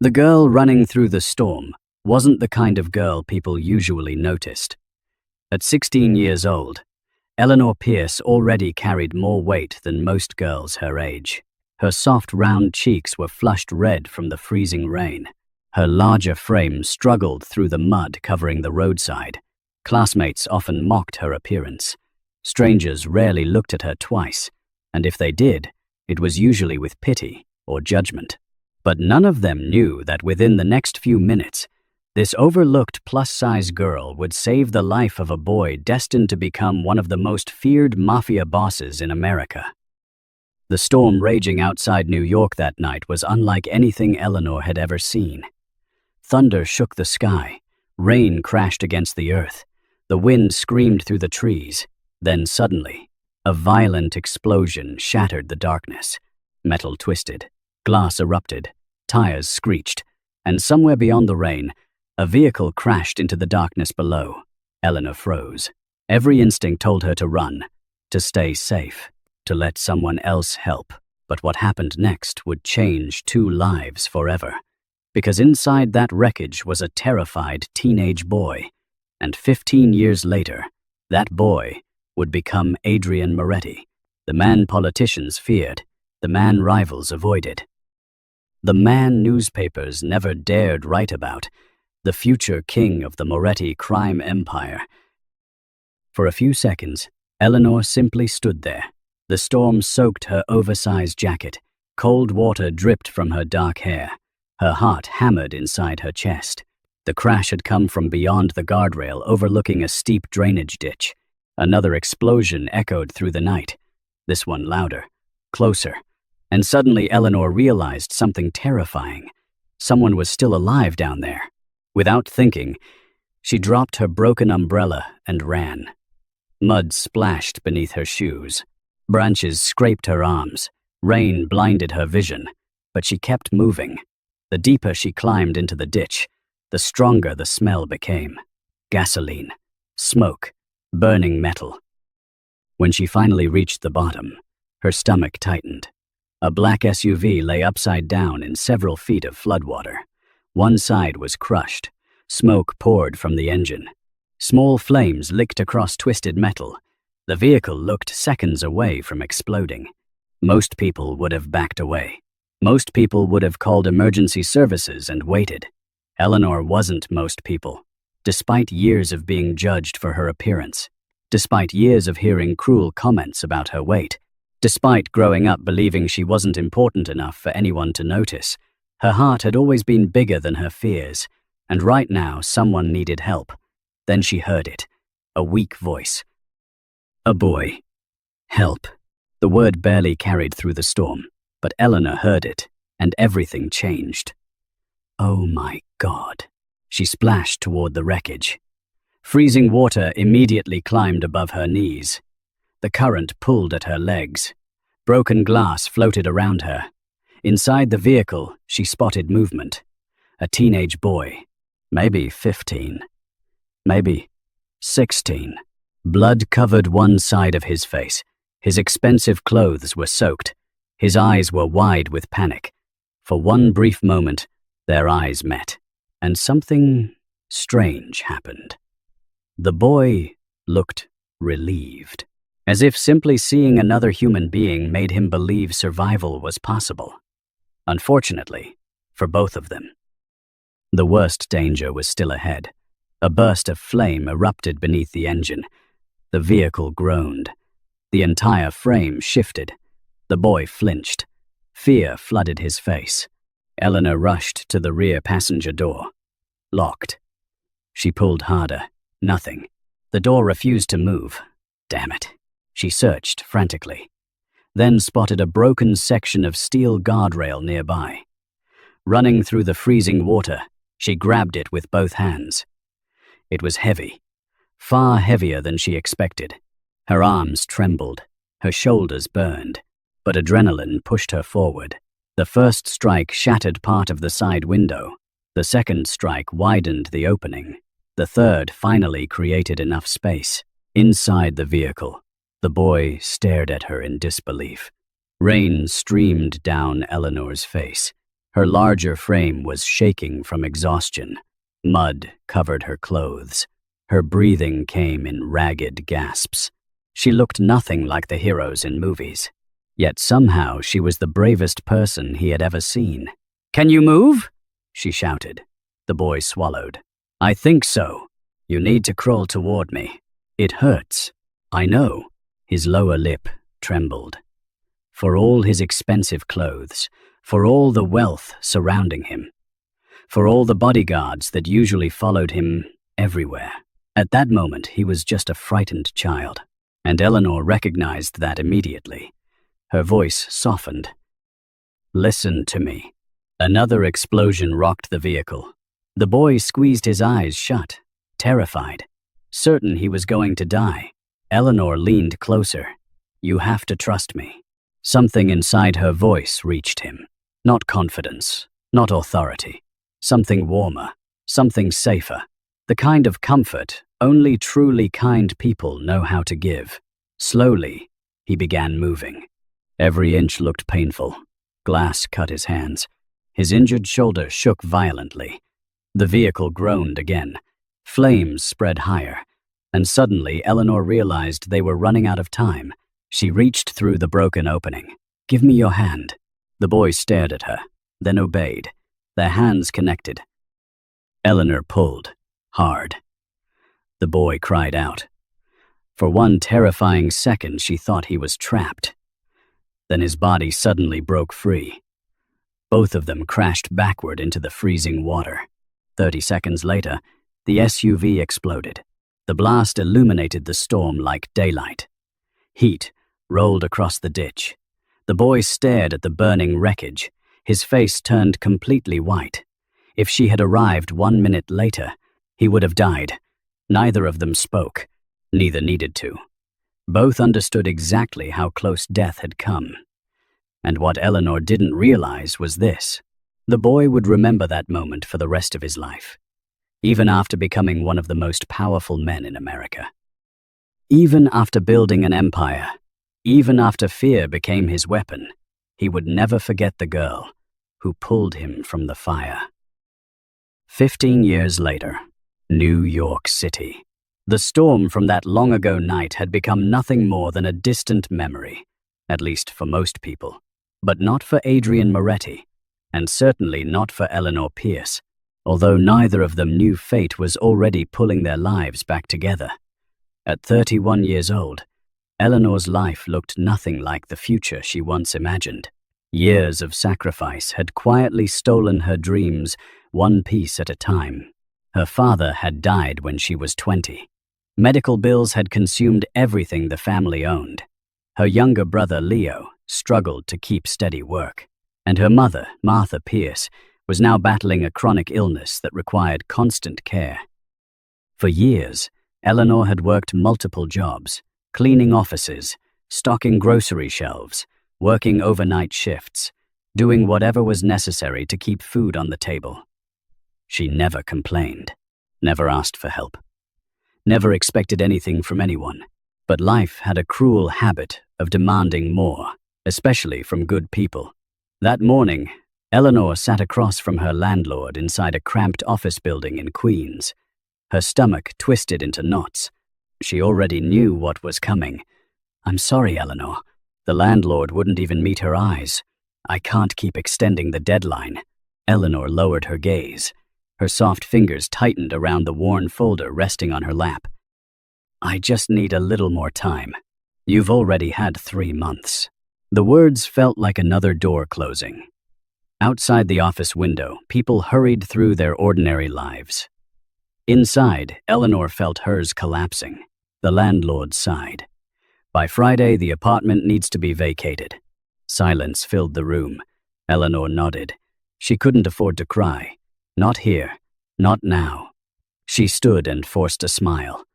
The girl running through the storm wasn't the kind of girl people usually noticed. At 16 years old, Eleanor Pierce already carried more weight than most girls her age. Her soft, round cheeks were flushed red from the freezing rain. Her larger frame struggled through the mud covering the roadside. Classmates often mocked her appearance. Strangers rarely looked at her twice, and if they did, it was usually with pity or judgment. But none of them knew that within the next few minutes, this overlooked plus-size girl would save the life of a boy destined to become one of the most feared mafia bosses in America. The storm raging outside New York that night was unlike anything Eleanor had ever seen. Thunder shook the sky, rain crashed against the earth, the wind screamed through the trees. Then suddenly, a violent explosion shattered the darkness. Metal twisted, glass erupted, tires screeched, and somewhere beyond the rain, a vehicle crashed into the darkness below. Eleanor froze. Every instinct told her to run, to stay safe, to let someone else help. But what happened next would change 2 lives forever. Because inside that wreckage was a terrified teenage boy. And 15 years later, that boy would become Adrien Moretti, the man politicians feared, the man rivals avoided. The man newspapers never dared write about, the future king of the Moretti crime empire. For a few seconds, Eleanor simply stood there. The storm soaked her oversized jacket. Cold water dripped from her dark hair. Her heart hammered inside her chest. The crash had come from beyond the guardrail, overlooking a steep drainage ditch. Another explosion echoed through the night, this one louder, closer. And suddenly Eleanor realized something terrifying. Someone was still alive down there. Without thinking, she dropped her broken umbrella and ran. Mud splashed beneath her shoes. Branches scraped her arms. Rain blinded her vision, but she kept moving. The deeper she climbed into the ditch, the stronger the smell became. Gasoline, smoke, burning metal. When she finally reached the bottom, her stomach tightened. A black SUV lay upside down in several feet of floodwater. One side was crushed. Smoke poured from the engine. Small flames licked across twisted metal. The vehicle looked seconds away from exploding. Most people would have backed away. Most people would have called emergency services and waited. Eleanor wasn't most people. Despite years of being judged for her appearance, despite years of hearing cruel comments about her weight, despite growing up believing she wasn't important enough for anyone to notice, her heart had always been bigger than her fears, and right now someone needed help. Then she heard it, a weak voice. A boy. Help. The word barely carried through the storm, but Eleanor heard it, and everything changed. Oh my God. She splashed toward the wreckage. Freezing water immediately climbed above her knees. The current pulled at her legs. Broken glass floated around her. Inside the vehicle, she spotted movement. A teenage boy, maybe 15, maybe 16. Blood covered one side of his face. His expensive clothes were soaked. His eyes were wide with panic. For one brief moment, their eyes met, and something strange happened. The boy looked relieved, as if simply seeing another human being made him believe survival was possible. Unfortunately, for both of them, the worst danger was still ahead. A burst of flame erupted beneath the engine. The vehicle groaned. The entire frame shifted. The boy flinched. Fear flooded his face. Eleanor rushed to the rear passenger door. Locked. She pulled harder. Nothing. The door refused to move. Damn it. She searched frantically. Then spotted a broken section of steel guardrail nearby. Running through the freezing water, she grabbed it with both hands. It was heavy, far heavier than she expected. Her arms trembled, her shoulders burned, but adrenaline pushed her forward. The first strike shattered part of the side window. The second strike widened the opening. The third finally created enough space. Inside the vehicle, the boy stared at her in disbelief. Rain streamed down Eleanor's face. Her larger frame was shaking from exhaustion. Mud covered her clothes. Her breathing came in ragged gasps. She looked nothing like the heroes in movies. Yet somehow she was the bravest person he had ever seen. "Can you move?" she shouted. The boy swallowed. "I think so. You need to crawl toward me. It hurts." "I know." His lower lip trembled. For all his expensive clothes, for all the wealth surrounding him, for all the bodyguards that usually followed him everywhere. At that moment, he was just a frightened child, and Eleanor recognized that immediately. Her voice softened. "Listen to me." Another explosion rocked the vehicle. The boy squeezed his eyes shut, terrified, certain he was going to die. Eleanor leaned closer. "You have to trust me." Something inside her voice reached him. Not confidence, not authority. Something warmer, something safer. The kind of comfort only truly kind people know how to give. Slowly, he began moving. Every inch looked painful. Glass cut his hands. His injured shoulder shook violently. The vehicle groaned again. Flames spread higher. And suddenly, Eleanor realized they were running out of time. She reached through the broken opening. "Give me your hand." The boy stared at her, then obeyed. Their hands connected. Eleanor pulled, hard. The boy cried out. For one terrifying second, she thought he was trapped. Then his body suddenly broke free. Both of them crashed backward into the freezing water. 30 seconds later, the SUV exploded. The blast illuminated the storm like daylight. Heat rolled across the ditch. The boy stared at the burning wreckage, his face turned completely white. If she had arrived 1 minute later, he would have died. Neither of them spoke. Neither needed to. Both understood exactly how close death had come. And what Eleanor didn't realize was this. The boy would remember that moment for the rest of his life, even after becoming one of the most powerful men in America. Even after building an empire, even after fear became his weapon, he would never forget the girl who pulled him from the fire. 15 years later, New York City. The storm from that long-ago night had become nothing more than a distant memory, at least for most people, but not for Adrien Moretti, and certainly not for Eleanor Pierce, although neither of them knew fate was already pulling their lives back together. At 31 years old, Eleanor's life looked nothing like the future she once imagined. Years of sacrifice had quietly stolen her dreams, one piece at a time. Her father had died when she was 20. Medical bills had consumed everything the family owned. Her younger brother, Leo, struggled to keep steady work. And her mother, Martha Pierce, was now battling a chronic illness that required constant care. For years, Eleanor had worked multiple jobs, cleaning offices, stocking grocery shelves, working overnight shifts, doing whatever was necessary to keep food on the table. She never complained, never asked for help, never expected anything from anyone. But life had a cruel habit of demanding more, especially from good people. That morning, Eleanor sat across from her landlord inside a cramped office building in Queens. Her stomach twisted into knots. She already knew what was coming. "I'm sorry, Eleanor." The landlord wouldn't even meet her eyes. "I can't keep extending the deadline." Eleanor lowered her gaze. Her soft fingers tightened around the worn folder resting on her lap. "I just need a little more time. You've already had 3 months." The words felt like another door closing. Outside the office window, people hurried through their ordinary lives. Inside, Eleanor felt hers collapsing. The landlord sighed. "By Friday, the apartment needs to be vacated." Silence filled the room. Eleanor nodded. She couldn't afford to cry. Not here. Not now. She stood and forced a smile.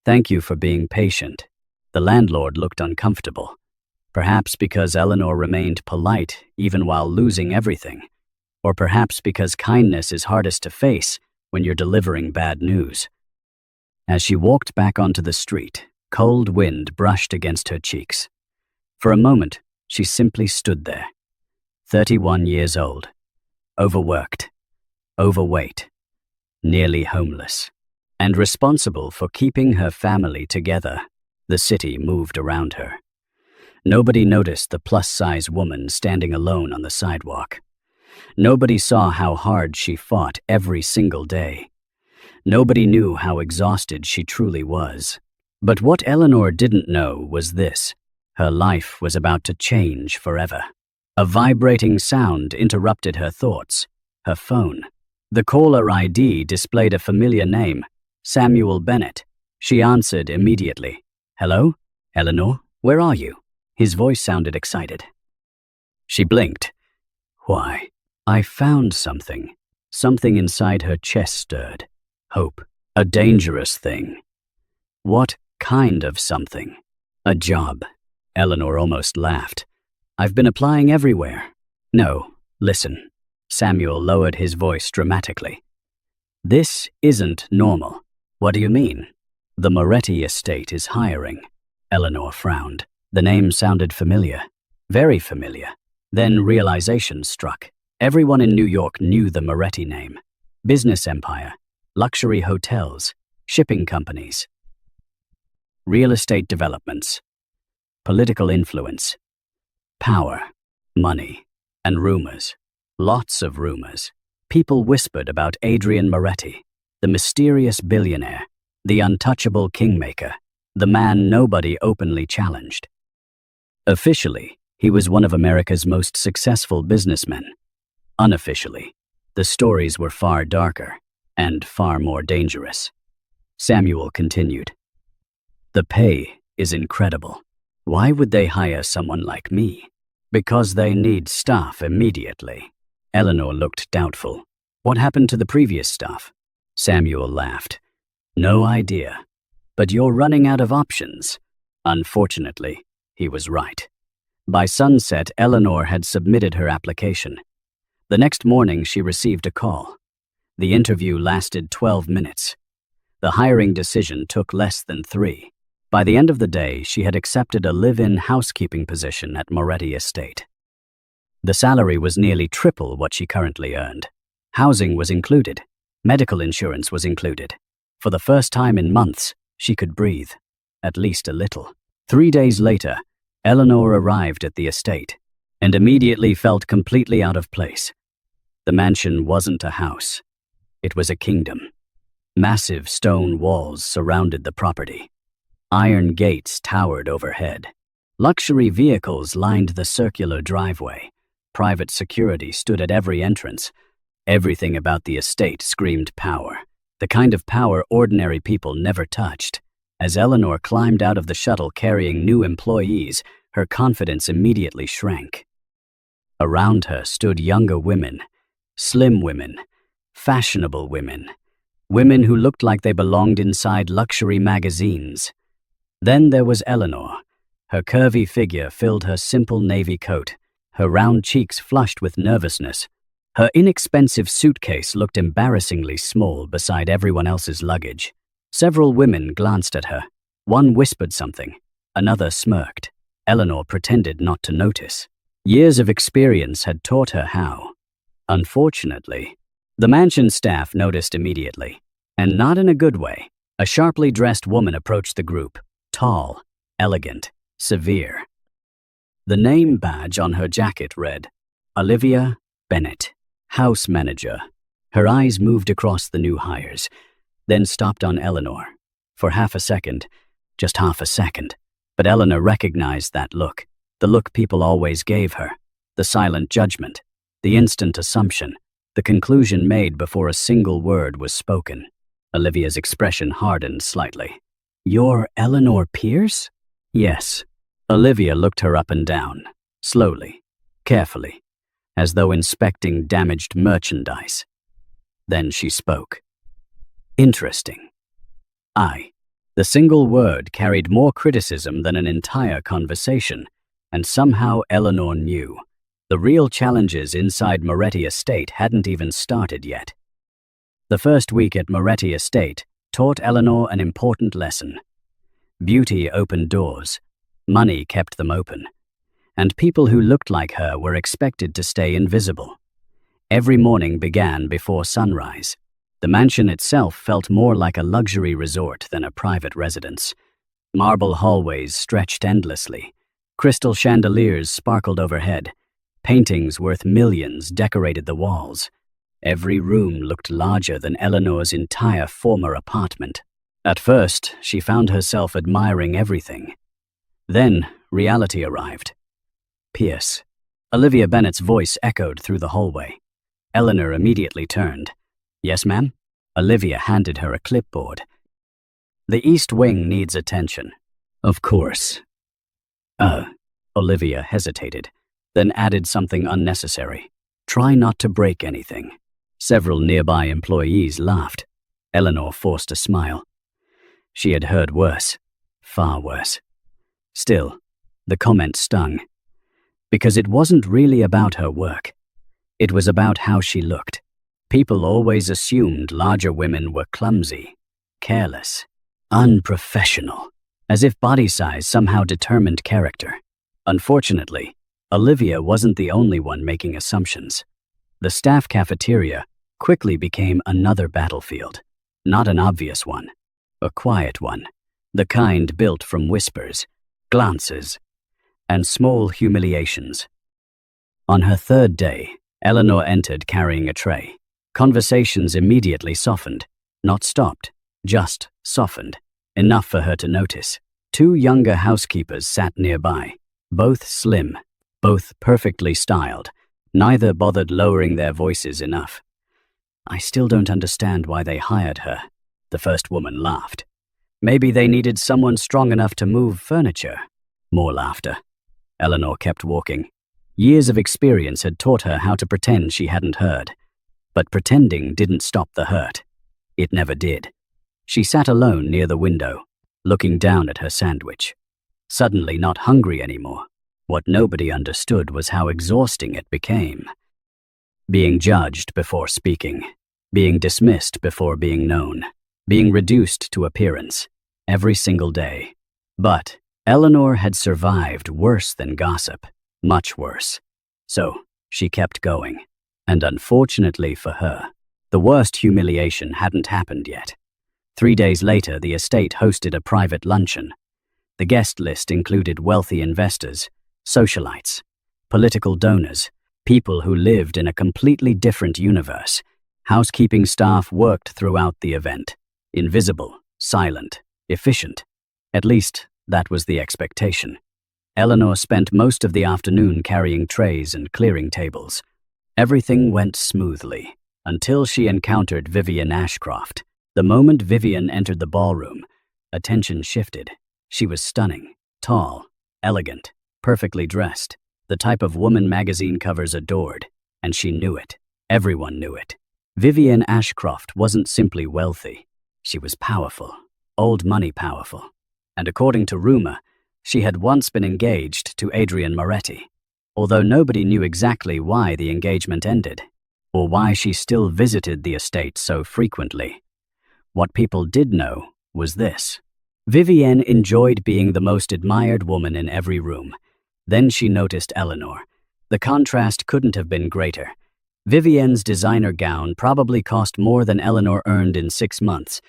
"Thank you for being patient." The landlord looked uncomfortable. Perhaps because Eleanor remained polite even while losing everything. Or perhaps because kindness is hardest to face when you're delivering bad news. As she walked back onto the street, cold wind brushed against her cheeks. For a moment, she simply stood there. 31 years old, overworked, overweight, nearly homeless, and responsible for keeping her family together. The city moved around her. Nobody noticed the plus-size woman standing alone on the sidewalk. Nobody saw how hard she fought every single day. Nobody knew how exhausted she truly was. But what Eleanor didn't know was this: her life was about to change forever. A vibrating sound interrupted her thoughts. Her phone. The caller ID displayed a familiar name, Samuel Bennett. She answered immediately. "Hello? Eleanor, where are you?" His voice sounded excited. She blinked. "Why? I found something." Something inside her chest stirred. Hope. A dangerous thing. What kind of something? A job. Eleanor almost laughed. "I've been applying everywhere." "No, listen." Samuel lowered his voice dramatically. "This isn't normal." "What do you mean?" "The Moretti estate is hiring." Eleanor frowned. The name sounded familiar. Very familiar. Then realization struck. Everyone in New York knew the Moretti name. Business empire, luxury hotels, shipping companies, real estate developments, political influence, power, money, and rumors. Lots of rumors. People whispered about Adrien Moretti, the mysterious billionaire, the untouchable kingmaker, the man nobody openly challenged. Officially, he was one of America's most successful businessmen. Unofficially, the stories were far darker and far more dangerous. Samuel continued. "The pay is incredible. Why would they hire someone like me? Because they need staff immediately." Eleanor looked doubtful. "What happened to the previous staff?" Samuel laughed. "No idea. But you're running out of options." Unfortunately, he was right. By sunset, Eleanor had submitted her application. The next morning, she received a call. The interview lasted 12 minutes. The hiring decision took less than 3. By the end of the day, she had accepted a live-in housekeeping position at Moretti Estate. The salary was nearly triple what she currently earned. Housing was included. Medical insurance was included. For the first time in months, she could breathe. At least a little. 3 days later, Eleanor arrived at the estate and immediately felt completely out of place. The mansion wasn't a house. It was a kingdom. Massive stone walls surrounded the property. Iron gates towered overhead. Luxury vehicles lined the circular driveway. Private security stood at every entrance. Everything about the estate screamed power, the kind of power ordinary people never touched. As Eleanor climbed out of the shuttle carrying new employees, her confidence immediately shrank. Around her stood younger women, slim women, fashionable women, women who looked like they belonged inside luxury magazines. Then there was Eleanor. Her curvy figure filled her simple navy coat, her round cheeks flushed with nervousness. Her inexpensive suitcase looked embarrassingly small beside everyone else's luggage. Several women glanced at her. One whispered something. Another smirked. Eleanor pretended not to notice. Years of experience had taught her how. Unfortunately, the mansion staff noticed immediately, and not in a good way. A sharply dressed woman approached the group, tall, elegant, severe. The name badge on her jacket read, Olivia Bennett, house manager. Her eyes moved across the new hires, then stopped on Eleanor. For half a second, just half a second. But Eleanor recognized that look, the look people always gave her, the silent judgment, the instant assumption, the conclusion made before a single word was spoken. Olivia's expression hardened slightly. "You're Eleanor Pierce?" "Yes." Olivia looked her up and down, slowly, carefully, as though inspecting damaged merchandise. Then she spoke. "Interesting." The single word carried more criticism than an entire conversation, and somehow Eleanor knew. The real challenges inside Moretti Estate hadn't even started yet. The first week at Moretti Estate taught Eleanor an important lesson. Beauty opened doors, money kept them open, and people who looked like her were expected to stay invisible. Every morning began before sunrise. The mansion itself felt more like a luxury resort than a private residence. Marble hallways stretched endlessly. Crystal chandeliers sparkled overhead. Paintings worth millions decorated the walls. Every room looked larger than Eleanor's entire former apartment. At first, she found herself admiring everything. Then, reality arrived. Pierce. Olivia Bennet's voice echoed through the hallway. Eleanor immediately turned. "Yes, ma'am?" Olivia handed her a clipboard. "The East Wing needs attention." "Of course." Olivia hesitated, then added something unnecessary. "Try not to break anything." Several nearby employees laughed. Eleanor forced a smile. She had heard worse, far worse. Still, the comment stung. Because it wasn't really about her work. It was about how she looked. People always assumed larger women were clumsy, careless, unprofessional, as if body size somehow determined character. Unfortunately, Olivia wasn't the only one making assumptions. The staff cafeteria quickly became another battlefield. Not an obvious one, a quiet one, the kind built from whispers, glances, and small humiliations. On her third day, Eleanor entered carrying a tray. Conversations immediately softened, not stopped, just softened, enough for her to notice. Two younger housekeepers sat nearby, both slim, both perfectly styled. Neither bothered lowering their voices enough. "I still don't understand why they hired her," the first woman laughed. "Maybe they needed someone strong enough to move furniture." More laughter. Eleanor kept walking. Years of experience had taught her how to pretend she hadn't heard. But pretending didn't stop the hurt. It never did. She sat alone near the window, looking down at her sandwich. Suddenly not hungry anymore. What nobody understood was how exhausting it became. Being judged before speaking. Being dismissed before being known. Being reduced to appearance. Every single day. But Eleanor had survived worse than gossip. Much worse. So, she kept going. And unfortunately for her, the worst humiliation hadn't happened yet. 3 days later, the estate hosted a private luncheon. The guest list included wealthy investors, socialites, political donors, people who lived in a completely different universe. Housekeeping staff worked throughout the event. Invisible, silent, efficient. At least, that was the expectation. Eleanor spent most of the afternoon carrying trays and clearing tables. Everything went smoothly, until she encountered Vivian Ashcroft. The moment Vivian entered the ballroom, attention shifted. She was stunning, tall, elegant, perfectly dressed, the type of woman magazine covers adored, and she knew it. Everyone knew it. Vivian Ashcroft wasn't simply wealthy. She was powerful, old money powerful. And according to rumor, she had once been engaged to Adrien Moretti, although nobody knew exactly why the engagement ended, or why she still visited the estate so frequently. What people did know was this. Vivienne enjoyed being the most admired woman in every room. Then she noticed Eleanor. The contrast couldn't have been greater. Vivienne's designer gown probably cost more than Eleanor earned in 6 months.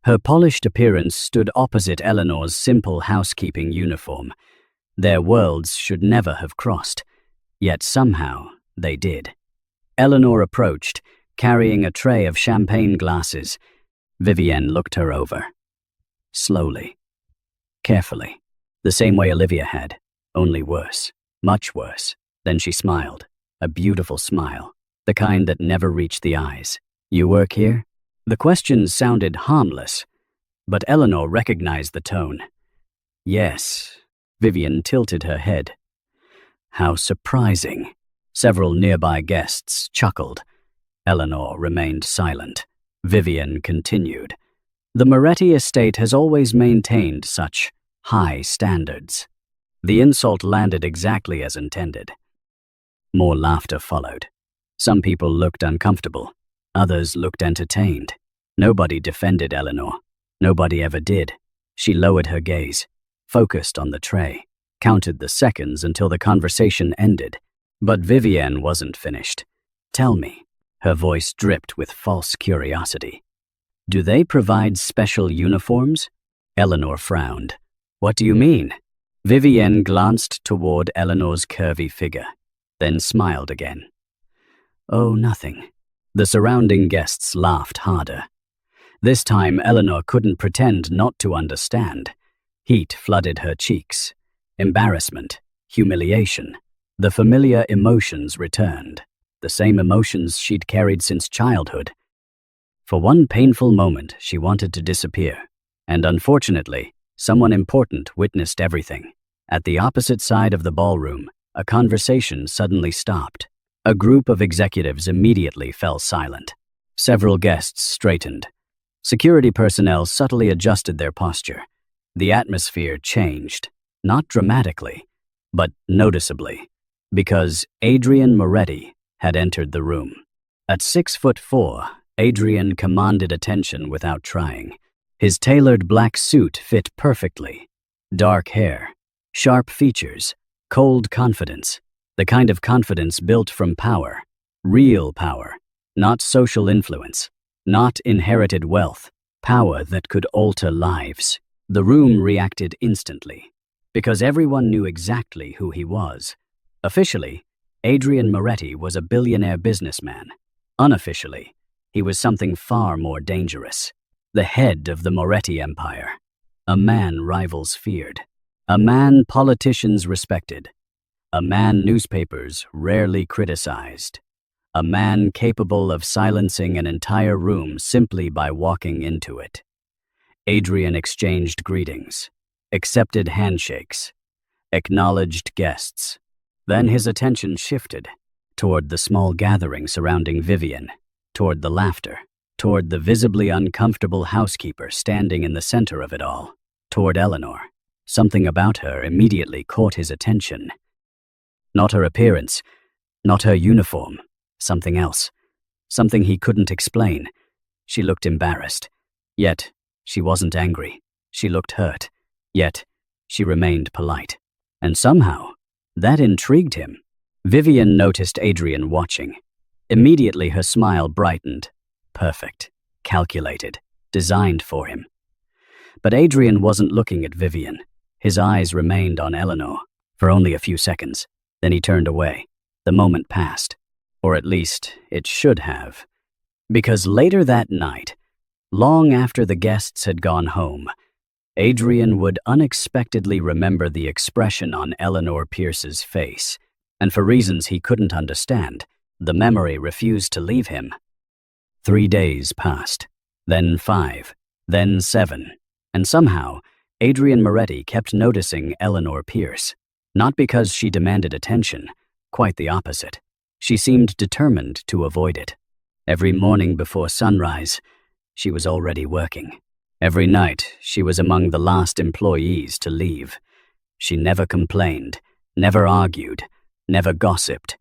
Her polished appearance stood opposite Eleanor's simple housekeeping uniform. Their worlds should never have crossed, yet somehow they did. Eleanor approached, carrying a tray of champagne glasses. Vivienne looked her over. Slowly, carefully, the same way Olivia had, only worse, much worse. Then she smiled, a beautiful smile, the kind that never reached the eyes. "You work here?" The question sounded harmless, but Eleanor recognized the tone. "Yes." Vivian tilted her head. "How surprising." Several nearby guests chuckled. Eleanor remained silent. Vivian continued. "The Moretti estate has always maintained such high standards." The insult landed exactly as intended. More laughter followed. Some people looked uncomfortable. Others looked entertained. Nobody defended Eleanor. Nobody ever did. She lowered her gaze, focused on the tray, counted the seconds until the conversation ended. But Vivienne wasn't finished. Tell me." Her voice dripped with false curiosity. "Do they provide special uniforms?" Eleanor frowned. "What do you mean?" Vivienne glanced toward Eleanor's curvy figure, then smiled again. "Oh, nothing." The surrounding guests laughed harder. This time Eleanor couldn't pretend not to understand. Heat flooded her cheeks. Embarrassment, humiliation. The familiar emotions returned. The same emotions she'd carried since childhood. For one painful moment, she wanted to disappear. And unfortunately, someone important witnessed everything. At the opposite side of the ballroom, a conversation suddenly stopped. A group of executives immediately fell silent. Several guests straightened. Security personnel subtly adjusted their posture. The atmosphere changed, not dramatically, but noticeably, because Adrien Moretti had entered the room. At 6'4", Adrien commanded attention without trying. His tailored black suit fit perfectly. Dark hair, sharp features, cold confidence. The kind of confidence built from power. Real power, not social influence, not inherited wealth. Power that could alter lives. The room reacted instantly, because everyone knew exactly who he was. Officially, Adrien Moretti was a billionaire businessman. Unofficially, he was something far more dangerous. The head of the Moretti empire. A man rivals feared. A man politicians respected. A man newspapers rarely criticized. A man capable of silencing an entire room simply by walking into it. Adrien exchanged greetings, accepted handshakes, acknowledged guests. Then his attention shifted toward the small gathering surrounding Vivienne, toward the laughter, toward the visibly uncomfortable housekeeper standing in the center of it all, toward Eleanor. Something about her immediately caught his attention. Not her appearance, not her uniform, something else. Something he couldn't explain. She looked embarrassed. Yet, she wasn't angry. She looked hurt. Yet, she remained polite. And somehow, that intrigued him. Vivienne noticed Adrien watching. Immediately her smile brightened. Perfect, calculated, designed for him. But Adrien wasn't looking at Vivienne. His eyes remained on Eleanor for only a few seconds. Then he turned away. The moment passed. Or at least, it should have. Because later that night, long after the guests had gone home, Adrien would unexpectedly remember the expression on Eleanor Pierce's face, and for reasons he couldn't understand, the memory refused to leave him. 3 days passed, then 5, then 7, and somehow, Adrien Moretti kept noticing Eleanor Pierce, not because she demanded attention, quite the opposite. She seemed determined to avoid it. Every morning before sunrise, she was already working. Every night, she was among the last employees to leave. She never complained, never argued, never gossiped.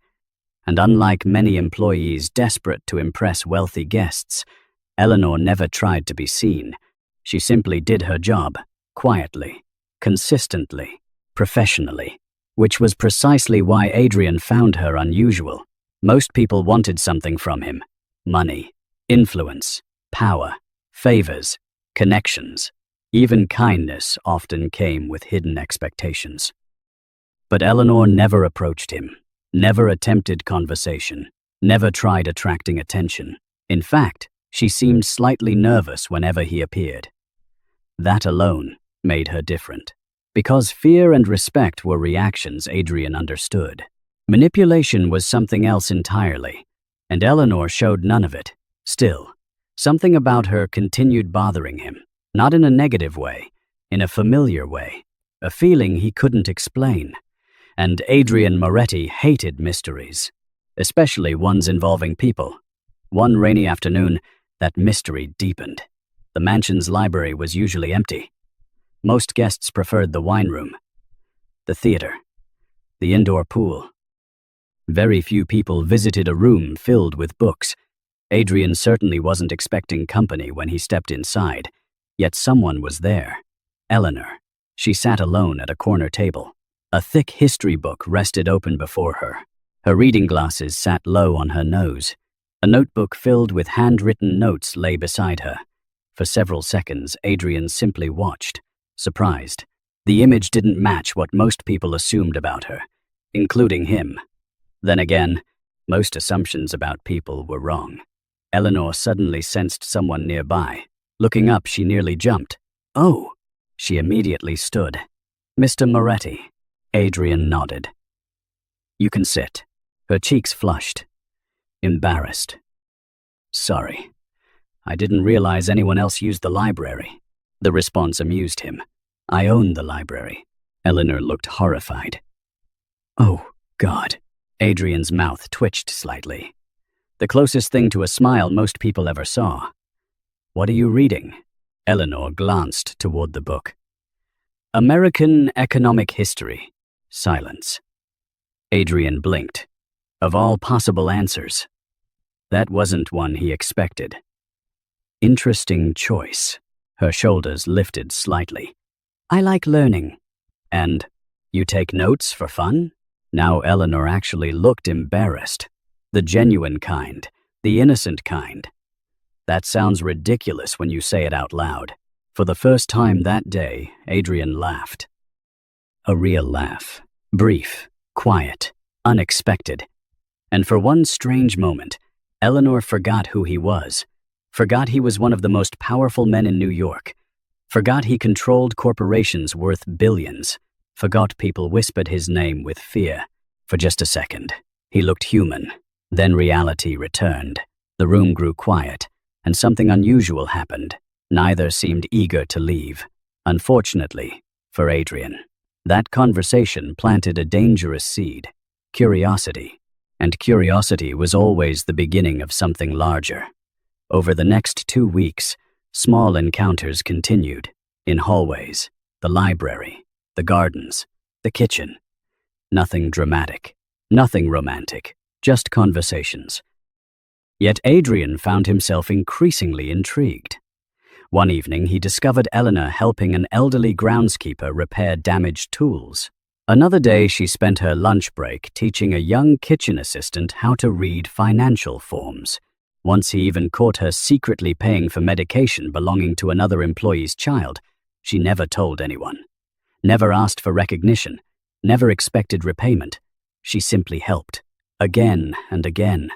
And unlike many employees desperate to impress wealthy guests, Eleanor never tried to be seen. She simply did her job, quietly, consistently, professionally, which was precisely why Adrien found her unusual. Most people wanted something from him: money, influence, power, favors, connections. Even kindness often came with hidden expectations. But Eleanor never approached him, never attempted conversation, never tried attracting attention. In fact, she seemed slightly nervous whenever he appeared. That alone made her different. Because fear and respect were reactions Adrien understood. Manipulation was something else entirely, and Eleanor showed none of it. Still, something about her continued bothering him, not in a negative way, in a familiar way, a feeling he couldn't explain. And Adrien Moretti hated mysteries, especially ones involving people. One rainy afternoon, that mystery deepened. The mansion's library was usually empty. Most guests preferred the wine room, the theater, the indoor pool. Very few people visited a room filled with books. Adrien certainly wasn't expecting company when he stepped inside, yet someone was there. Eleanor. She sat alone at a corner table. A thick history book rested open before her. Her reading glasses sat low on her nose. A notebook filled with handwritten notes lay beside her. For several seconds, Adrien simply watched, surprised. The image didn't match what most people assumed about her, including him. Then again, most assumptions about people were wrong. Eleanor suddenly sensed someone nearby. Looking up, she nearly jumped. "Oh!" She immediately stood. "Mr. Moretti." Adrien nodded. "You can sit." Her cheeks flushed. Embarrassed. "Sorry. I didn't realize anyone else used the library." The response amused him. "I own the library." Eleanor looked horrified. "Oh, God." Adrien's mouth twitched slightly. The closest thing to a smile most people ever saw. "What are you reading?" Eleanor glanced toward the book. "American Economic History." Silence. Adrien blinked. Of all possible answers, that wasn't one he expected. "Interesting choice." Her shoulders lifted slightly. "I like learning." "And you take notes for fun?" Now Eleanor actually looked embarrassed. The genuine kind, the innocent kind. "That sounds ridiculous when you say it out loud." For the first time that day, Adrien laughed. A real laugh. Brief, quiet, unexpected. And for one strange moment, Eleanor forgot who he was. Forgot he was one of the most powerful men in New York. Forgot he controlled corporations worth billions. Forgot people whispered his name with fear. For just a second, he looked human. Then reality returned. The room grew quiet, and something unusual happened. Neither seemed eager to leave. Unfortunately, for Adrien, that conversation planted a dangerous seed. Curiosity. And curiosity was always the beginning of something larger. Over the next 2 weeks, small encounters continued. In hallways, the library, the gardens, the kitchen. Nothing dramatic, nothing romantic, just conversations. Yet Adrien found himself increasingly intrigued. One evening, he discovered Eleanor helping an elderly groundskeeper repair damaged tools. Another day, she spent her lunch break teaching a young kitchen assistant how to read financial forms. Once he even caught her secretly paying for medication belonging to another employee's child. She never told anyone. Never asked for recognition. Never expected repayment. She simply helped. Again and again.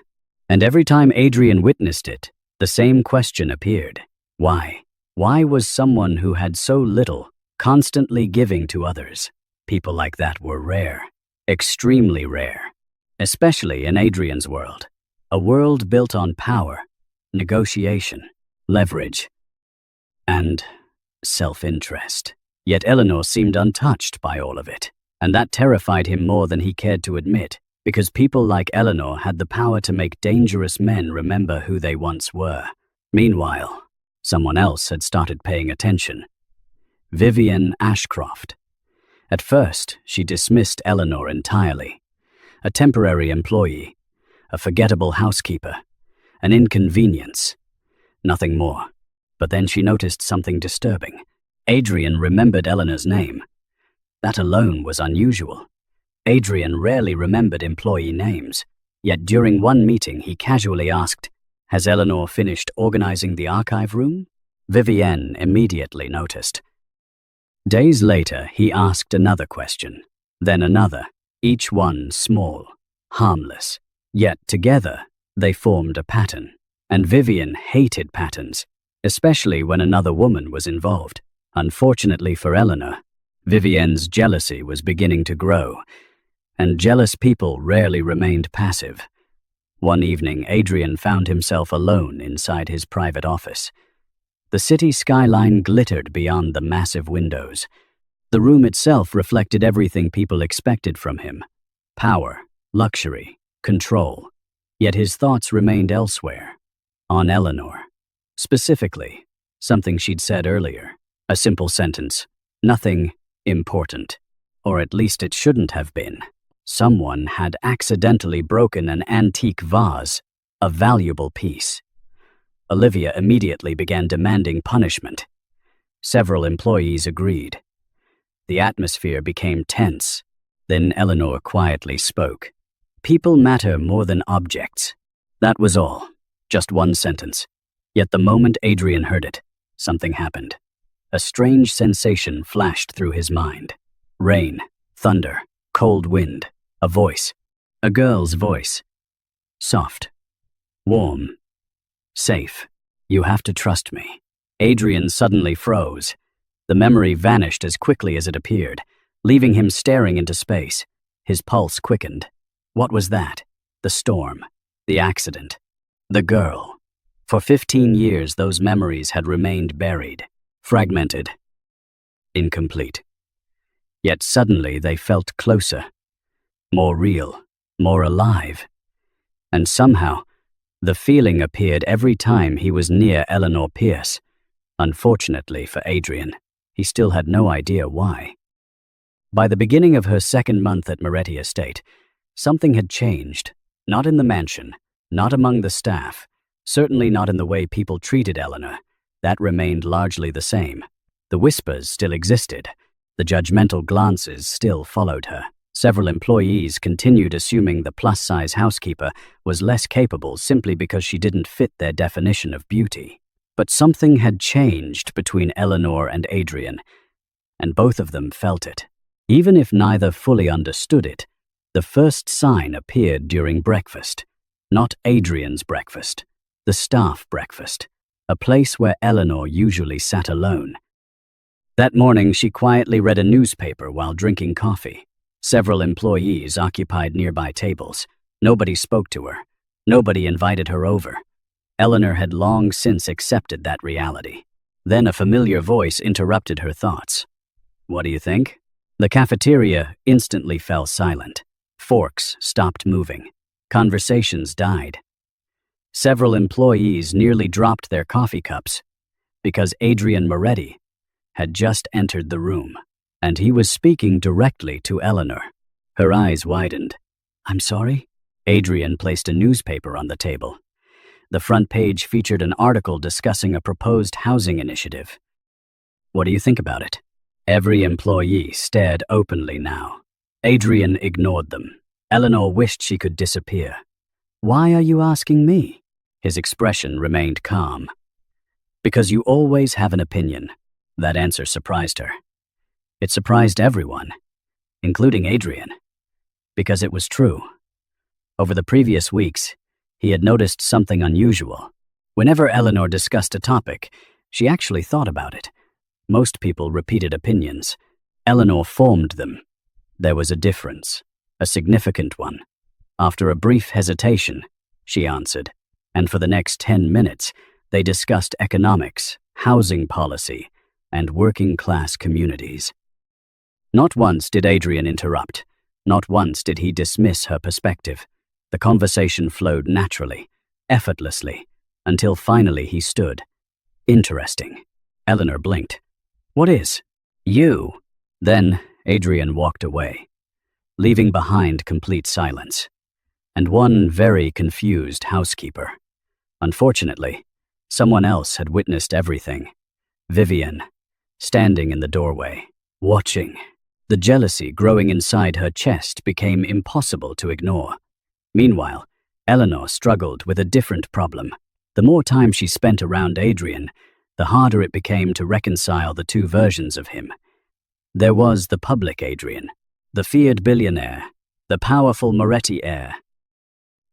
And every time Adrien witnessed it, the same question appeared. Why? Why was someone who had so little constantly giving to others? People like that were rare. Extremely rare. Especially in Adrien's world. A world built on power, negotiation, leverage, and self-interest. Yet Eleanor seemed untouched by all of it, and that terrified him more than he cared to admit, because people like Eleanor had the power to make dangerous men remember who they once were. Meanwhile, someone else had started paying attention. Vivienne Ashcroft. At first, she dismissed Eleanor entirely. A temporary employee, a forgettable housekeeper, an inconvenience. Nothing more. But then she noticed something disturbing. Adrien remembered Eleanor's name. That alone was unusual. Adrien rarely remembered employee names. Yet during one meeting, he casually asked, "Has Eleanor finished organizing the archive room?" Vivienne immediately noticed. Days later, he asked another question, then another, each one small, harmless. Yet together, they formed a pattern. And Vivienne hated patterns, especially when another woman was involved. Unfortunately for Eleanor, Vivienne's jealousy was beginning to grow, and jealous people rarely remained passive. One evening, Adrien found himself alone inside his private office. The city skyline glittered beyond the massive windows. The room itself reflected everything people expected from him: power, luxury, control. Yet his thoughts remained elsewhere, on Eleanor. Specifically, something she'd said earlier, a simple sentence, nothing important, or at least it shouldn't have been. Someone had accidentally broken an antique vase, a valuable piece. Olivia immediately began demanding punishment. Several employees agreed. The atmosphere became tense. Then Eleanor quietly spoke. people matter more than objects. That was all. Just one sentence. Yet the moment Adrien heard it, something happened. A strange sensation flashed through his mind. Rain, thunder, cold wind, a voice. A girl's voice. Soft. Warm. Safe. You have to trust me. Adrien suddenly froze. The memory vanished as quickly as it appeared, leaving him staring into space. His pulse quickened. What was that? The storm. The accident. The girl. For 15 years, those memories had remained buried, fragmented, incomplete. Yet suddenly they felt closer, more real, more alive. And somehow, the feeling appeared every time he was near Eleanor Pierce. Unfortunately for Adrien, he still had no idea why. By the beginning of her second month at Moretti Estate, something had changed. Not in the mansion, not among the staff, certainly not in the way people treated Eleanor. That remained largely the same. The whispers still existed. The judgmental glances still followed her. Several employees continued assuming the plus-size housekeeper was less capable simply because she didn't fit their definition of beauty. But something had changed between Eleanor and Adrien, and both of them felt it. Even if neither fully understood it, the first sign appeared during breakfast. Not Adrien's breakfast, the staff breakfast, a place where Eleanor usually sat alone. That morning, she quietly read a newspaper while drinking coffee. Several employees occupied nearby tables. Nobody spoke to her. Nobody invited her over. Eleanor had long since accepted that reality. Then a familiar voice interrupted her thoughts. What do you think? The cafeteria instantly fell silent. Forks stopped moving. Conversations died. Several employees nearly dropped their coffee cups because Adrien Moretti had just entered the room, and he was speaking directly to Eleanor. Her eyes widened. I'm sorry? Adrien placed a newspaper on the table. The front page featured an article discussing a proposed housing initiative. What do you think about it? Every employee stared openly now. Adrien ignored them. Eleanor wished she could disappear. Why are you asking me? His expression remained calm. Because you always have an opinion. That answer surprised her. It surprised everyone, including Adrien, because it was true. Over the previous weeks, he had noticed something unusual. Whenever Eleanor discussed a topic, she actually thought about it. Most people repeated opinions. Eleanor formed them. There was a difference, a significant one. After a brief hesitation, she answered, and for the next 10 minutes, they discussed economics, housing policy, and working-class communities. Not once did Adrien interrupt. Not once did he dismiss her perspective. The conversation flowed naturally, effortlessly, until finally he stood. Interesting. Eleanor blinked. What is? You. Then Adrien walked away, leaving behind complete silence, and one very confused housekeeper. Unfortunately, someone else had witnessed everything. Vivian, standing in the doorway, watching. The jealousy growing inside her chest became impossible to ignore. Meanwhile, Eleanor struggled with a different problem. The more time she spent around Adrien, the harder it became to reconcile the two versions of him. There was the public Adrien, the feared billionaire, the powerful Moretti heir,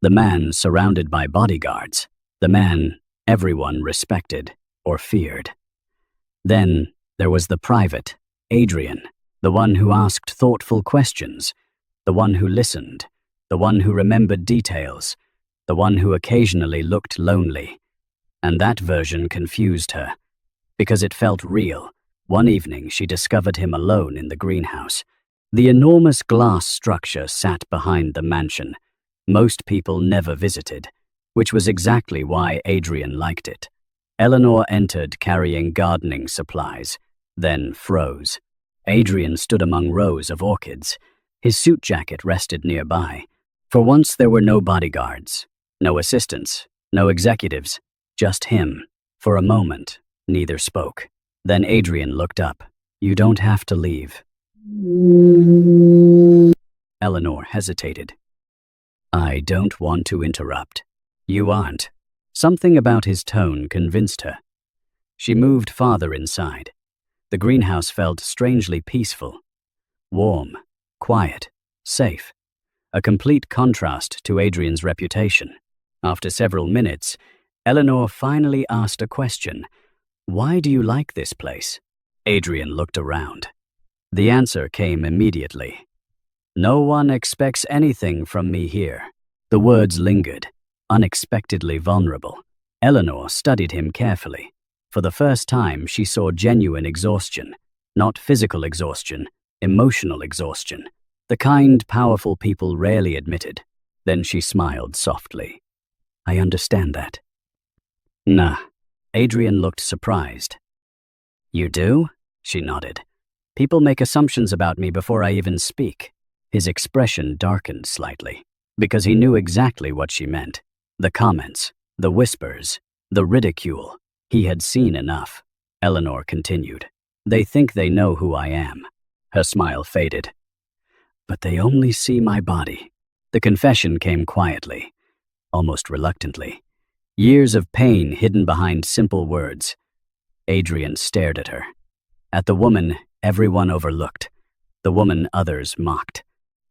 the man surrounded by bodyguards, the man everyone respected or feared. Then there was the private Adrien, the one who asked thoughtful questions, the one who listened, the one who remembered details, the one who occasionally looked lonely. And that version confused her, because it felt real. One evening she discovered him alone in the greenhouse. The enormous glass structure sat behind the mansion. Most people never visited, which was exactly why Adrien liked it. Eleanor entered carrying gardening supplies, then froze. Adrien stood among rows of orchids. His suit jacket rested nearby. For once there were no bodyguards, no assistants, no executives, just him. For a moment, neither spoke. Then Adrien looked up. You don't have to leave. Eleanor hesitated. I don't want to interrupt. You aren't. Something about his tone convinced her. She moved farther inside. The greenhouse felt strangely peaceful. Warm, quiet, safe. A complete contrast to Adrien's reputation. After several minutes, Eleanor finally asked a question. Why do you like this place? Adrien looked around. The answer came immediately. No one expects anything from me here. The words lingered, unexpectedly vulnerable. Eleanor studied him carefully. For the first time, she saw genuine exhaustion. Not physical exhaustion, emotional exhaustion. The kind, powerful people rarely admitted. Then she smiled softly. I understand that. Nah. Adrien looked surprised. You do? She nodded. People make assumptions about me before I even speak. His expression darkened slightly, because he knew exactly what she meant. The comments, the whispers, the ridicule. He had seen enough. Eleanor continued. They think they know who I am. Her smile faded. But they only see my body. The confession came quietly, almost reluctantly. Years of pain hidden behind simple words. Adrien stared at her. At the woman everyone overlooked. The woman others mocked.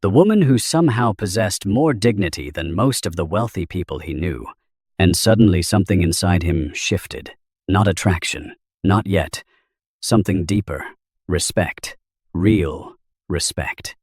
The woman who somehow possessed more dignity than most of the wealthy people he knew. And suddenly something inside him shifted. Not attraction, not yet. Something deeper. Respect. Real respect.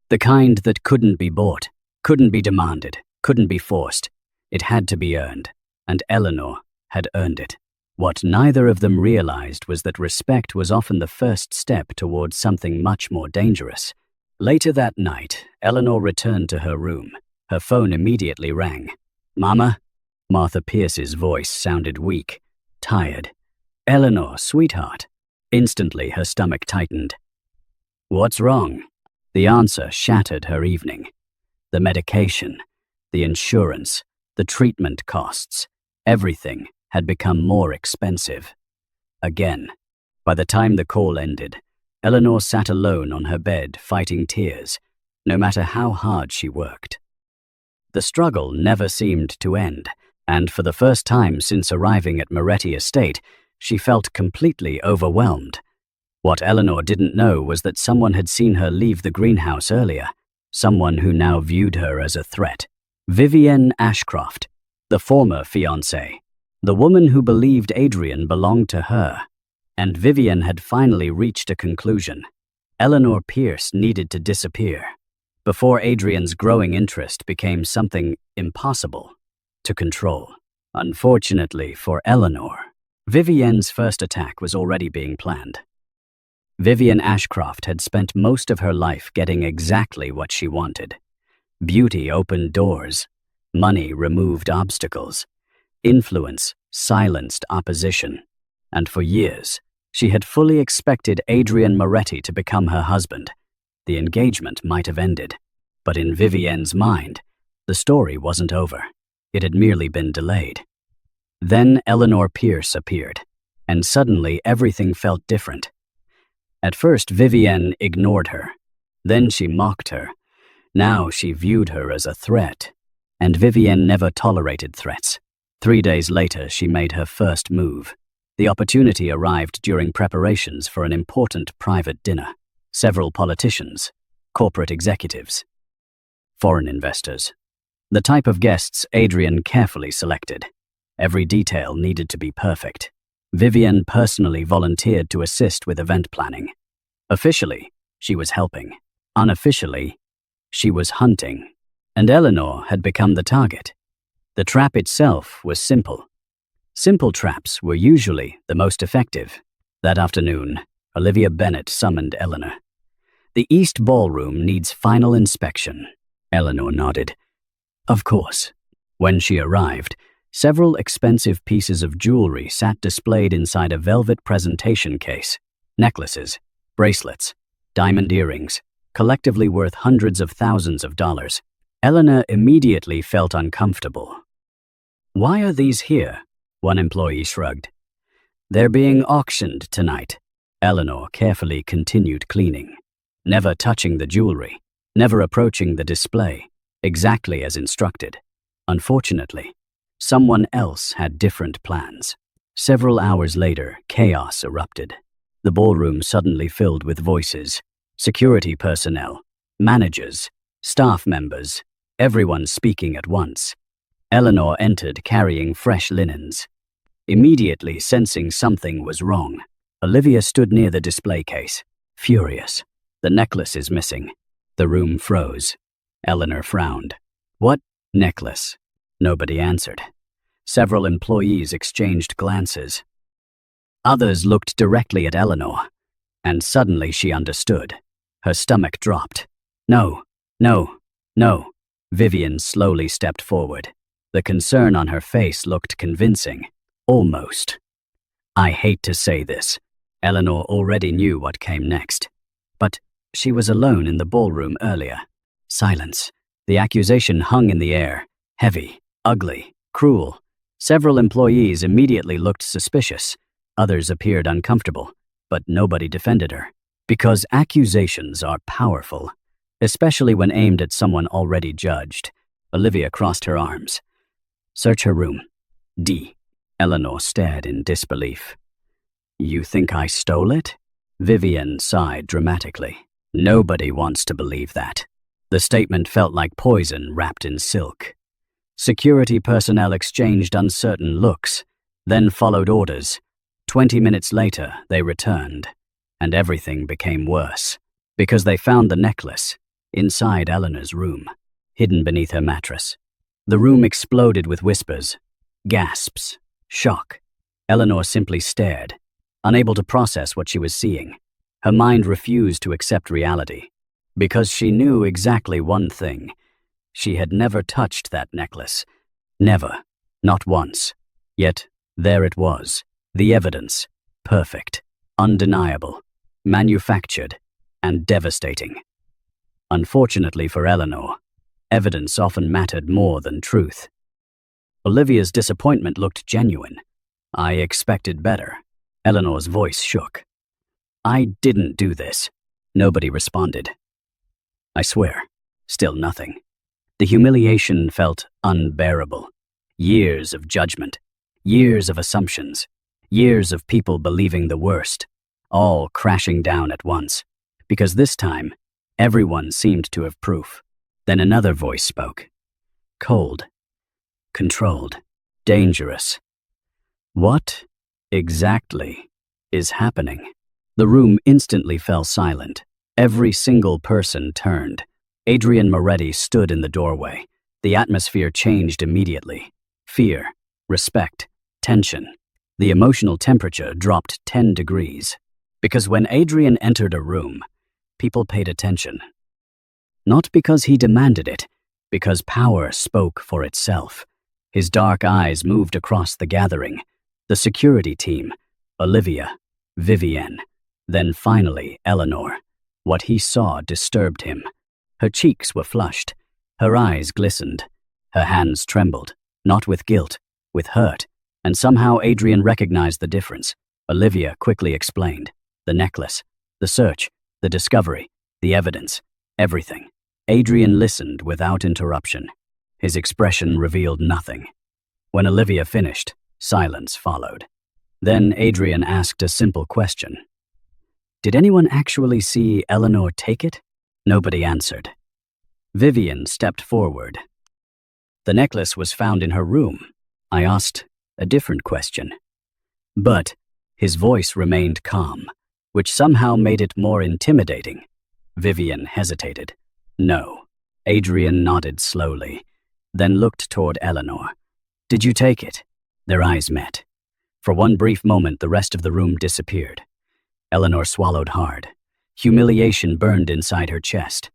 The kind that couldn't be bought, couldn't be demanded, couldn't be forced. It had to be earned, and Eleanor had earned it. What neither of them realized was that respect was often the first step towards something much more dangerous. Later that night, Eleanor returned to her room. Her phone immediately rang. Mama? Martha Pierce's voice sounded weak, tired. Eleanor, sweetheart. Instantly, her stomach tightened. What's wrong? The answer shattered her evening. The medication, the insurance, the treatment costs, everything had become more expensive. Again, by the time the call ended, Eleanor sat alone on her bed fighting tears, no matter how hard she worked. The struggle never seemed to end, and for the first time since arriving at Moretti Estate, she felt completely overwhelmed. What Eleanor didn't know was that someone had seen her leave the greenhouse earlier, someone who now viewed her as a threat. Vivienne Ashcroft, the former fiancée, the woman who believed Adrien belonged to her. And Vivienne had finally reached a conclusion. Eleanor Pierce needed to disappear, before Adrien's growing interest became something impossible to control. Unfortunately for Eleanor, Vivienne's first attack was already being planned. Vivienne Ashcroft had spent most of her life getting exactly what she wanted. Beauty opened doors. Money removed obstacles. Influence silenced opposition. And for years, she had fully expected Adrien Moretti to become her husband. The engagement might have ended. But in Vivienne's mind, the story wasn't over. It had merely been delayed. Then Eleanor Pierce appeared, and suddenly everything felt different. At first, Vivienne ignored her. Then she mocked her. Now she viewed her as a threat. And Vivienne never tolerated threats. 3 days later, she made her first move. The opportunity arrived during preparations for an important private dinner. Several politicians, corporate executives, foreign investors. The type of guests Adrien carefully selected. Every detail needed to be perfect. Vivienne personally volunteered to assist with event planning. Officially, she was helping. Unofficially, she was hunting. And Eleanor had become the target. The trap itself was simple. Simple traps were usually the most effective. That afternoon, Olivia Bennet summoned Eleanor. The East Ballroom needs final inspection. Eleanor nodded. Of course. When she arrived, several expensive pieces of jewelry sat displayed inside a velvet presentation case. Necklaces, bracelets, diamond earrings, collectively worth hundreds of thousands of dollars. Eleanor immediately felt uncomfortable. Why are these here? One employee shrugged. They're being auctioned tonight. Eleanor carefully continued cleaning, never touching the jewelry, never approaching the display. exactly as instructed. Unfortunately, someone else had different plans. Several hours later, chaos erupted. The ballroom suddenly filled with voices, security personnel, managers, staff members, everyone speaking at once. Eleanor entered carrying fresh linens. Immediately sensing something was wrong, Olivia stood near the display case, furious. The necklace is missing. The room froze. Eleanor frowned. What necklace? Nobody answered. Several employees exchanged glances. Others looked directly at Eleanor, and suddenly she understood. Her stomach dropped. No, no, no. Vivian slowly stepped forward. The concern on her face looked convincing. Almost. I hate to say this. Eleanor already knew what came next. But she was alone in the ballroom earlier. Silence. The accusation hung in the air. Heavy, ugly, cruel. Several employees immediately looked suspicious. Others appeared uncomfortable, but nobody defended her. Because accusations are powerful, especially when aimed at someone already judged. Olivia crossed her arms. Search her room. D. Eleanor stared in disbelief. You think I stole it? Vivian sighed dramatically. Nobody wants to believe that. The statement felt like poison wrapped in silk. Security personnel exchanged uncertain looks, then followed orders. 20 minutes later, they returned, and everything became worse, because they found the necklace inside Eleanor's room, hidden beneath her mattress. The room exploded with whispers, gasps, shock. Eleanor simply stared, unable to process what she was seeing. Her mind refused to accept reality, because she knew exactly one thing. She had never touched that necklace. Never. Not once. Yet, there it was. The evidence. Perfect. Undeniable. Manufactured. And devastating. Unfortunately for Eleanor, evidence often mattered more than truth. Olivia's disappointment looked genuine. I expected better. Eleanor's voice shook. I didn't do this. Nobody responded. I swear. Still nothing. The humiliation felt unbearable. Years of judgment. Years of assumptions. Years of people believing the worst. All crashing down at once. Because this time, everyone seemed to have proof. Then another voice spoke. Cold. Controlled. Dangerous. What exactly is happening? The room instantly fell silent. Every single person turned. Adrien Moretti stood in the doorway. The atmosphere changed immediately. Fear, respect, tension. The emotional temperature dropped 10 degrees. Because when Adrien entered a room, people paid attention. Not because he demanded it, because power spoke for itself. His dark eyes moved across the gathering. The security team, Olivia, Vivian, then finally Eleanor. What he saw disturbed him. Her cheeks were flushed. Her eyes glistened. Her hands trembled, not with guilt, with hurt. And somehow Adrien recognized the difference. Olivia quickly explained. The necklace, the search, the discovery, the evidence, everything. Adrien listened without interruption. His expression revealed nothing. When Olivia finished, silence followed. Then Adrien asked a simple question. Did anyone actually see Eleanor take it? Nobody answered. Vivian stepped forward. The necklace was found in her room. I asked a different question. But his voice remained calm, which somehow made it more intimidating. Vivian hesitated. No. Adrien nodded slowly, then looked toward Eleanor. Did you take it? Their eyes met. For one brief moment, the rest of the room disappeared. Eleanor swallowed hard. Humiliation burned inside her chest.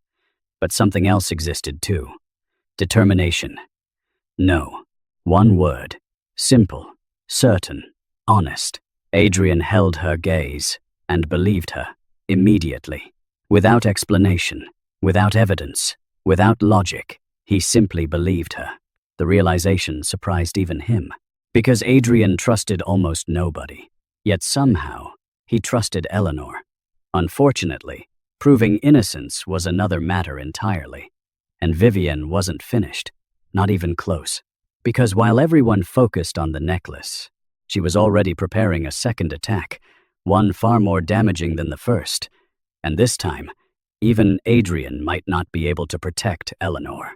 But something else existed too. Determination. No. One word. Simple. Certain. Honest. Adrien held her gaze and believed her immediately. Without explanation. Without evidence. Without logic. He simply believed her. The realization surprised even him. Because Adrien trusted almost nobody. Yet somehow, he trusted Eleanor. Unfortunately, proving innocence was another matter entirely. And Vivienne wasn't finished, not even close. Because while everyone focused on the necklace, she was already preparing a second attack, one far more damaging than the first. And this time, even Adrien might not be able to protect Eleanor.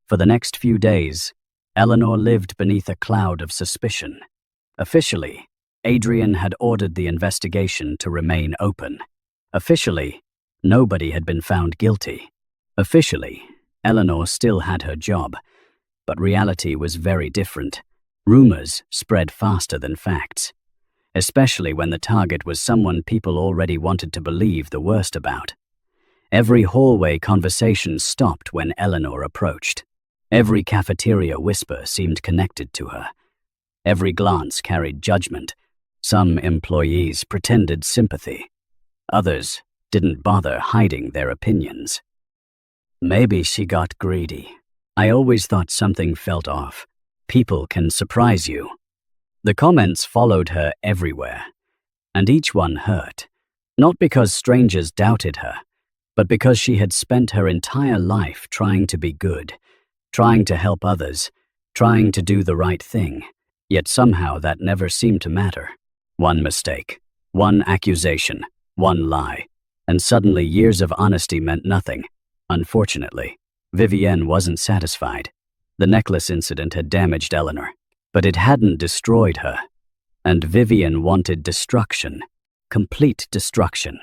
For the next few days, Eleanor lived beneath a cloud of suspicion. Officially, Adrien had ordered the investigation to remain open. Officially, nobody had been found guilty. Officially, Eleanor still had her job. But reality was very different. Rumors spread faster than facts, especially when the target was someone people already wanted to believe the worst about. Every hallway conversation stopped when Eleanor approached. Every cafeteria whisper seemed connected to her. Every glance carried judgment. Some employees pretended sympathy. Others didn't bother hiding their opinions. Maybe she got greedy. I always thought something felt off. People can surprise you. The comments followed her everywhere, and each one hurt. Not because strangers doubted her, but because she had spent her entire life trying to be good, trying to help others, trying to do the right thing. Yet somehow that never seemed to matter. One mistake, one accusation, one lie, and suddenly years of honesty meant nothing. Unfortunately, Vivienne wasn't satisfied. The necklace incident had damaged Eleanor, but it hadn't destroyed her. And Vivienne wanted destruction, complete destruction.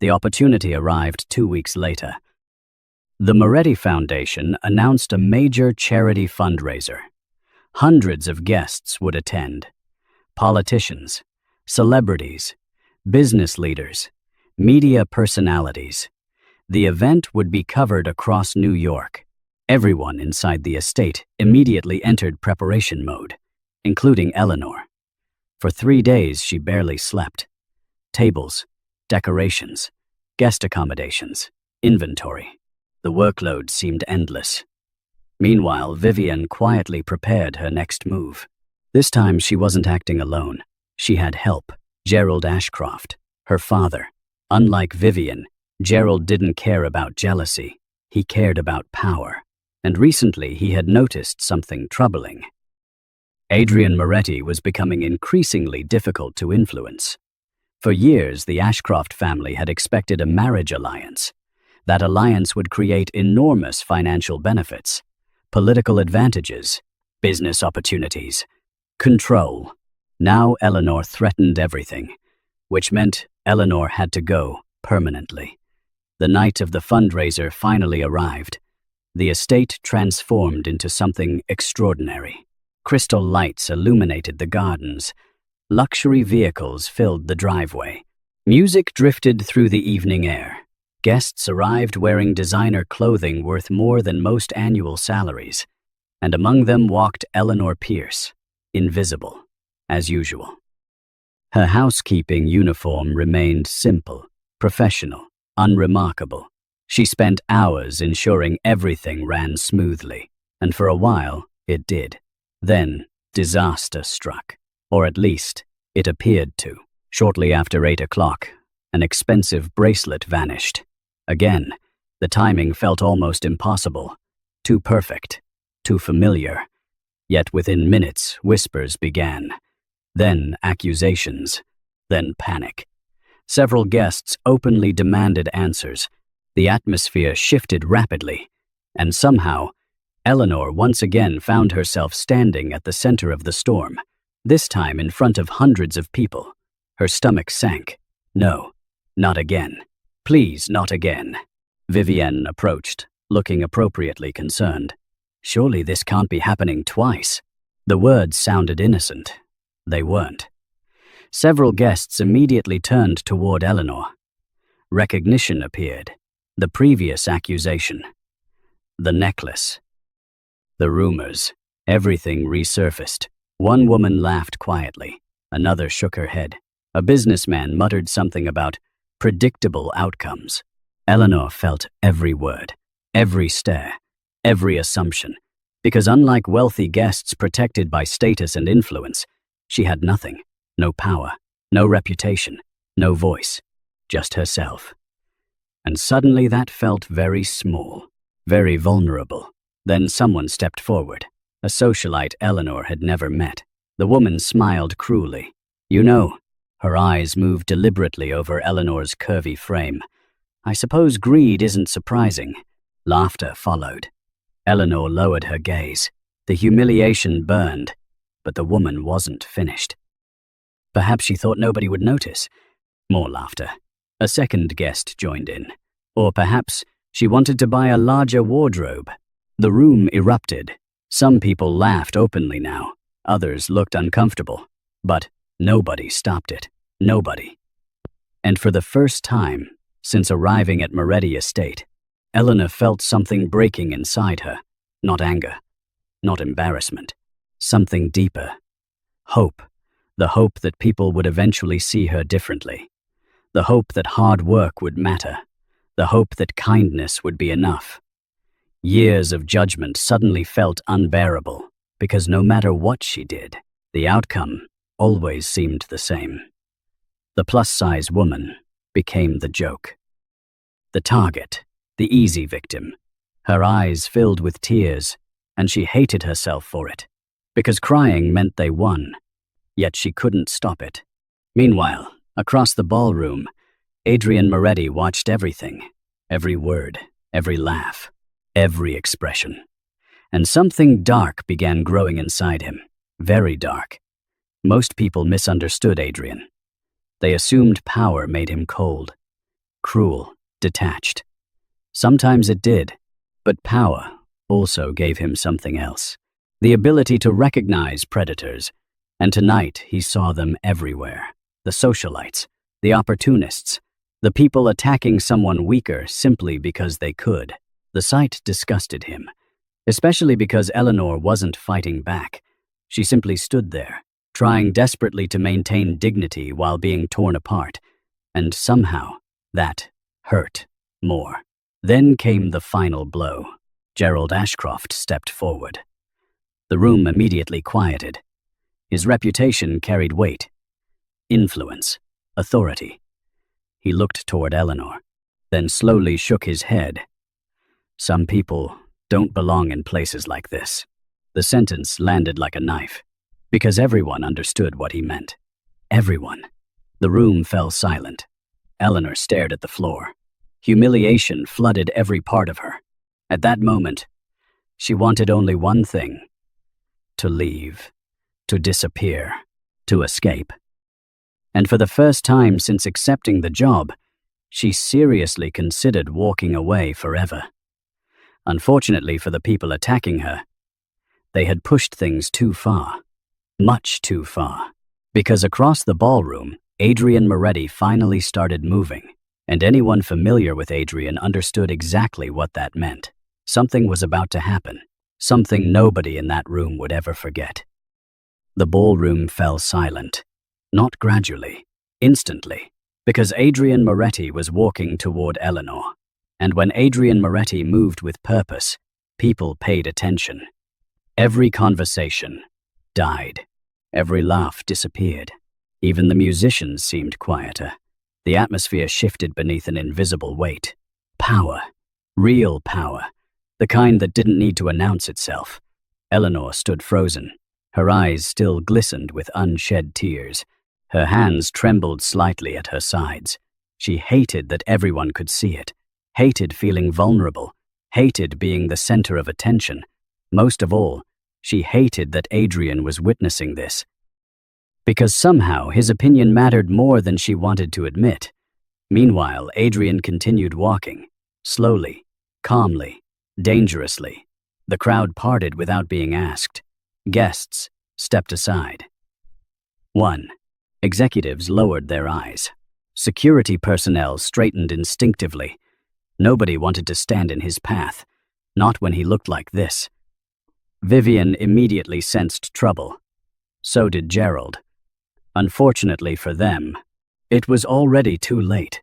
The opportunity arrived 2 weeks later. The Moretti Foundation announced a major charity fundraiser. Hundreds of guests would attend. Politicians, celebrities, business leaders, media personalities. The event would be covered across New York. Everyone inside the estate immediately entered preparation mode, including Eleanor. For 3 days, she barely slept. Tables, decorations, guest accommodations, inventory. The workload seemed endless. Meanwhile, Vivienne quietly prepared her next move. This time, she wasn't acting alone. She had help. Gerald Ashcroft, her father. Unlike Vivienne, Gerald didn't care about jealousy. He cared about power. And recently, he had noticed something troubling. Adrien Moretti was becoming increasingly difficult to influence. For years, the Ashcroft family had expected a marriage alliance. That alliance would create enormous financial benefits, political advantages, business opportunities, control. Now Eleanor threatened everything, which meant Eleanor had to go permanently. The night of the fundraiser finally arrived. The estate transformed into something extraordinary. Crystal lights illuminated the gardens. Luxury vehicles filled the driveway. Music drifted through the evening air. Guests arrived wearing designer clothing worth more than most annual salaries. And among them walked Eleanor Pierce, invisible, as usual. Her housekeeping uniform remained simple, professional, unremarkable. She spent hours ensuring everything ran smoothly, and for a while, it did. Then, disaster struck, or at least, it appeared to. Shortly after 8 o'clock, an expensive bracelet vanished. Again, the timing felt almost impossible. Too perfect, too familiar. Yet within minutes, whispers began. Then accusations. Then panic. Several guests openly demanded answers. The atmosphere shifted rapidly. And somehow, Eleanor once again found herself standing at the center of the storm. This time in front of hundreds of people. Her stomach sank. No, not again. Please, not again. Vivienne approached, looking appropriately concerned. Surely this can't be happening twice. The words sounded innocent. They weren't. Several guests immediately turned toward Eleanor. Recognition appeared. The previous accusation. The necklace. The rumors. Everything resurfaced. One woman laughed quietly. Another shook her head. A businessman muttered something about predictable outcomes. Eleanor felt every word, every stare, every assumption, because unlike wealthy guests protected by status and influence, she had nothing, no power, no reputation, no voice, just herself. And suddenly that felt very small. very vulnerable. Then someone stepped forward, a socialite Eleanor had never met. The woman smiled cruelly. "You know," her eyes moved deliberately over Eleanor's curvy frame. "I suppose greed isn't surprising." Laughter followed. Eleanor lowered her gaze. The humiliation burned, but the woman wasn't finished. Perhaps she thought nobody would notice. More laughter. A second guest joined in. Or perhaps she wanted to buy a larger wardrobe. The room erupted. Some people laughed openly now. Others looked uncomfortable. But nobody stopped it. Nobody. And for the first time since arriving at Moretti Estate, Eleanor felt something breaking inside her. Not anger, not embarrassment. Something deeper. Hope. The hope that people would eventually see her differently. The hope that hard work would matter. The hope that kindness would be enough. Years of judgment suddenly felt unbearable, because no matter what she did, the outcome always seemed the same. The plus-size woman became the joke. The target, the easy victim. Her eyes filled with tears, and she hated herself for it, because crying meant they won, yet she couldn't stop it. Meanwhile, across the ballroom, Adrien Moretti watched everything, every word, every laugh, every expression. And something dark began growing inside him, very dark. Most people misunderstood Adrien. They assumed power made him cold, cruel, detached. Sometimes it did, but power also gave him something else. The ability to recognize predators, and tonight he saw them everywhere. The socialites, the opportunists, the people attacking someone weaker simply because they could. The sight disgusted him, especially because Eleanor wasn't fighting back. She simply stood there, trying desperately to maintain dignity while being torn apart, and somehow that hurt more. Then came the final blow. Gerald Ashcroft stepped forward. The room immediately quieted. His reputation carried weight, influence, authority. He looked toward Eleanor, then slowly shook his head. "Some people don't belong in places like this." The sentence landed like a knife, because everyone understood what he meant. Everyone. The room fell silent. Eleanor stared at the floor. Humiliation flooded every part of her. At that moment, she wanted only one thing: to leave, to disappear, to escape. And for the first time since accepting the job, she seriously considered walking away forever. Unfortunately for the people attacking her, they had pushed things too far, much too far, because across the ballroom, Adrien Moretti finally started moving, and anyone familiar with Adrien understood exactly what that meant. Something was about to happen, something nobody in that room would ever forget. The ballroom fell silent, not gradually, instantly, because Adrien Moretti was walking toward Eleanor. And when Adrien Moretti moved with purpose, people paid attention. Every conversation died. Every laugh disappeared. Even the musicians seemed quieter. The atmosphere shifted beneath an invisible weight. Power. Real power. The kind that didn't need to announce itself. Eleanor stood frozen. Her eyes still glistened with unshed tears. Her hands trembled slightly at her sides. She hated that everyone could see it. Hated feeling vulnerable, hated being the center of attention. Most of all, she hated that Adrien was witnessing this. Because somehow his opinion mattered more than she wanted to admit. Meanwhile, Adrien continued walking, slowly, calmly, dangerously. The crowd parted without being asked. Guests stepped aside. 1. Executives lowered their eyes. Security personnel straightened instinctively. Nobody wanted to stand in his path, not when he looked like this. Vivian immediately sensed trouble. So did Gerald. Unfortunately for them, it was already too late.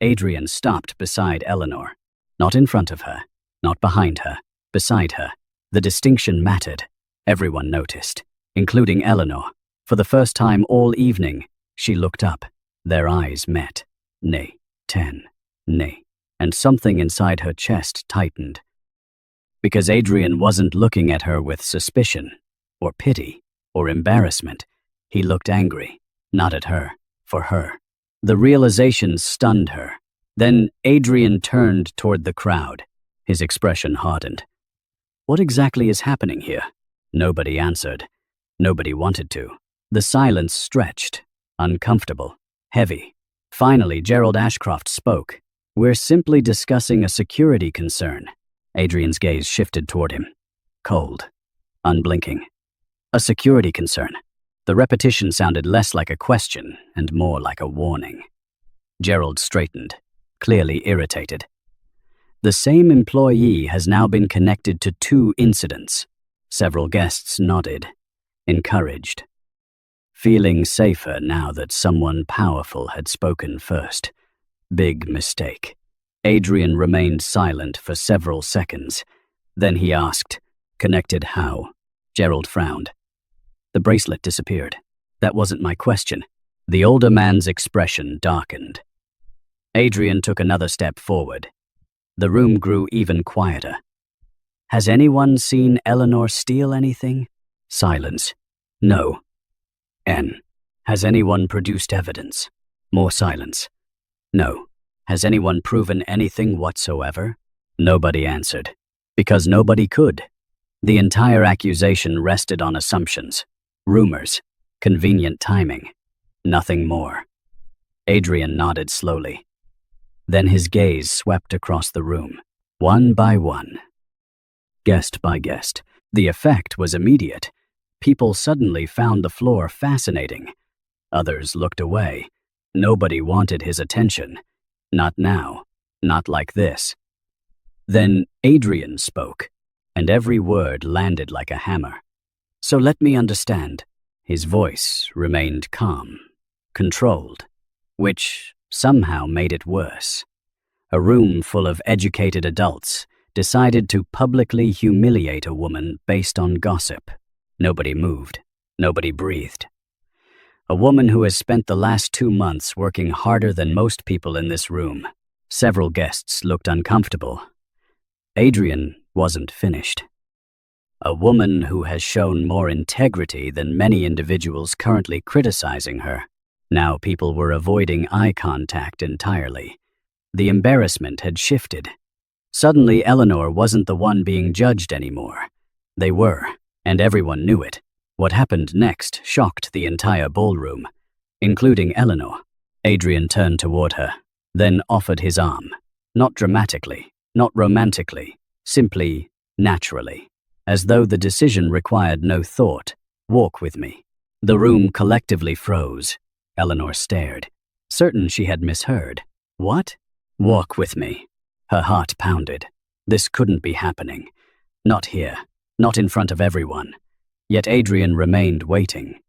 Adrien stopped beside Eleanor. Not in front of her, not behind her, beside her. The distinction mattered. Everyone noticed, including Eleanor. For the first time all evening, she looked up. Their eyes met. Nay, 10. Nay. And something inside her chest tightened. because Adrien wasn't looking at her with suspicion, or pity, or embarrassment. He looked angry, not at her, for her. The realization stunned her. Then Adrien turned toward the crowd. His expression hardened. What exactly is happening here? Nobody answered. Nobody wanted to. The silence stretched, uncomfortable, heavy. Finally, Gerald Ashcroft spoke. We're simply discussing a security concern. Adrien's gaze shifted toward him. Cold, unblinking. A security concern. The repetition sounded less like a question and more like a warning. Gerald straightened, clearly irritated. The same employee has now been connected to 2 incidents. Several guests nodded, encouraged. Feeling safer now that someone powerful had spoken first. Big mistake. Adrien remained silent for several seconds. Then he asked, "Connected how?" Gerald frowned. The bracelet disappeared. That wasn't my question. The older man's expression darkened. Adrien took another step forward. The room grew even quieter. Has anyone seen Eleanor steal anything? Silence. No. N. Has anyone produced evidence? More silence. No. Has anyone proven anything whatsoever? Nobody answered. Because nobody could. The entire accusation rested on assumptions, rumors, convenient timing. Nothing more. Adrien nodded slowly. Then his gaze swept across the room, one by one. Guest by guest. The effect was immediate. People suddenly found the floor fascinating. Others looked away. Nobody wanted his attention. Not now. Not like this. Then Adrien spoke, and every word landed like a hammer. So let me understand. His voice remained calm, controlled, which somehow made it worse. A room full of educated adults decided to publicly humiliate a woman based on gossip. Nobody moved. Nobody breathed. A woman who has spent the last 2 months working harder than most people in this room. Several guests looked uncomfortable. Adrien wasn't finished. A woman who has shown more integrity than many individuals currently criticizing her. Now people were avoiding eye contact entirely. The embarrassment had shifted. Suddenly, Eleanor wasn't the one being judged anymore. They were, and everyone knew it. What happened next shocked the entire ballroom, including Eleanor. Adrien turned toward her, then offered his arm. Not dramatically, not romantically, simply naturally, as though the decision required no thought. Walk with me. The room collectively froze. Eleanor stared, certain she had misheard. What? Walk with me. Her heart pounded. This couldn't be happening. Not here, not in front of everyone. Yet Adrien remained waiting.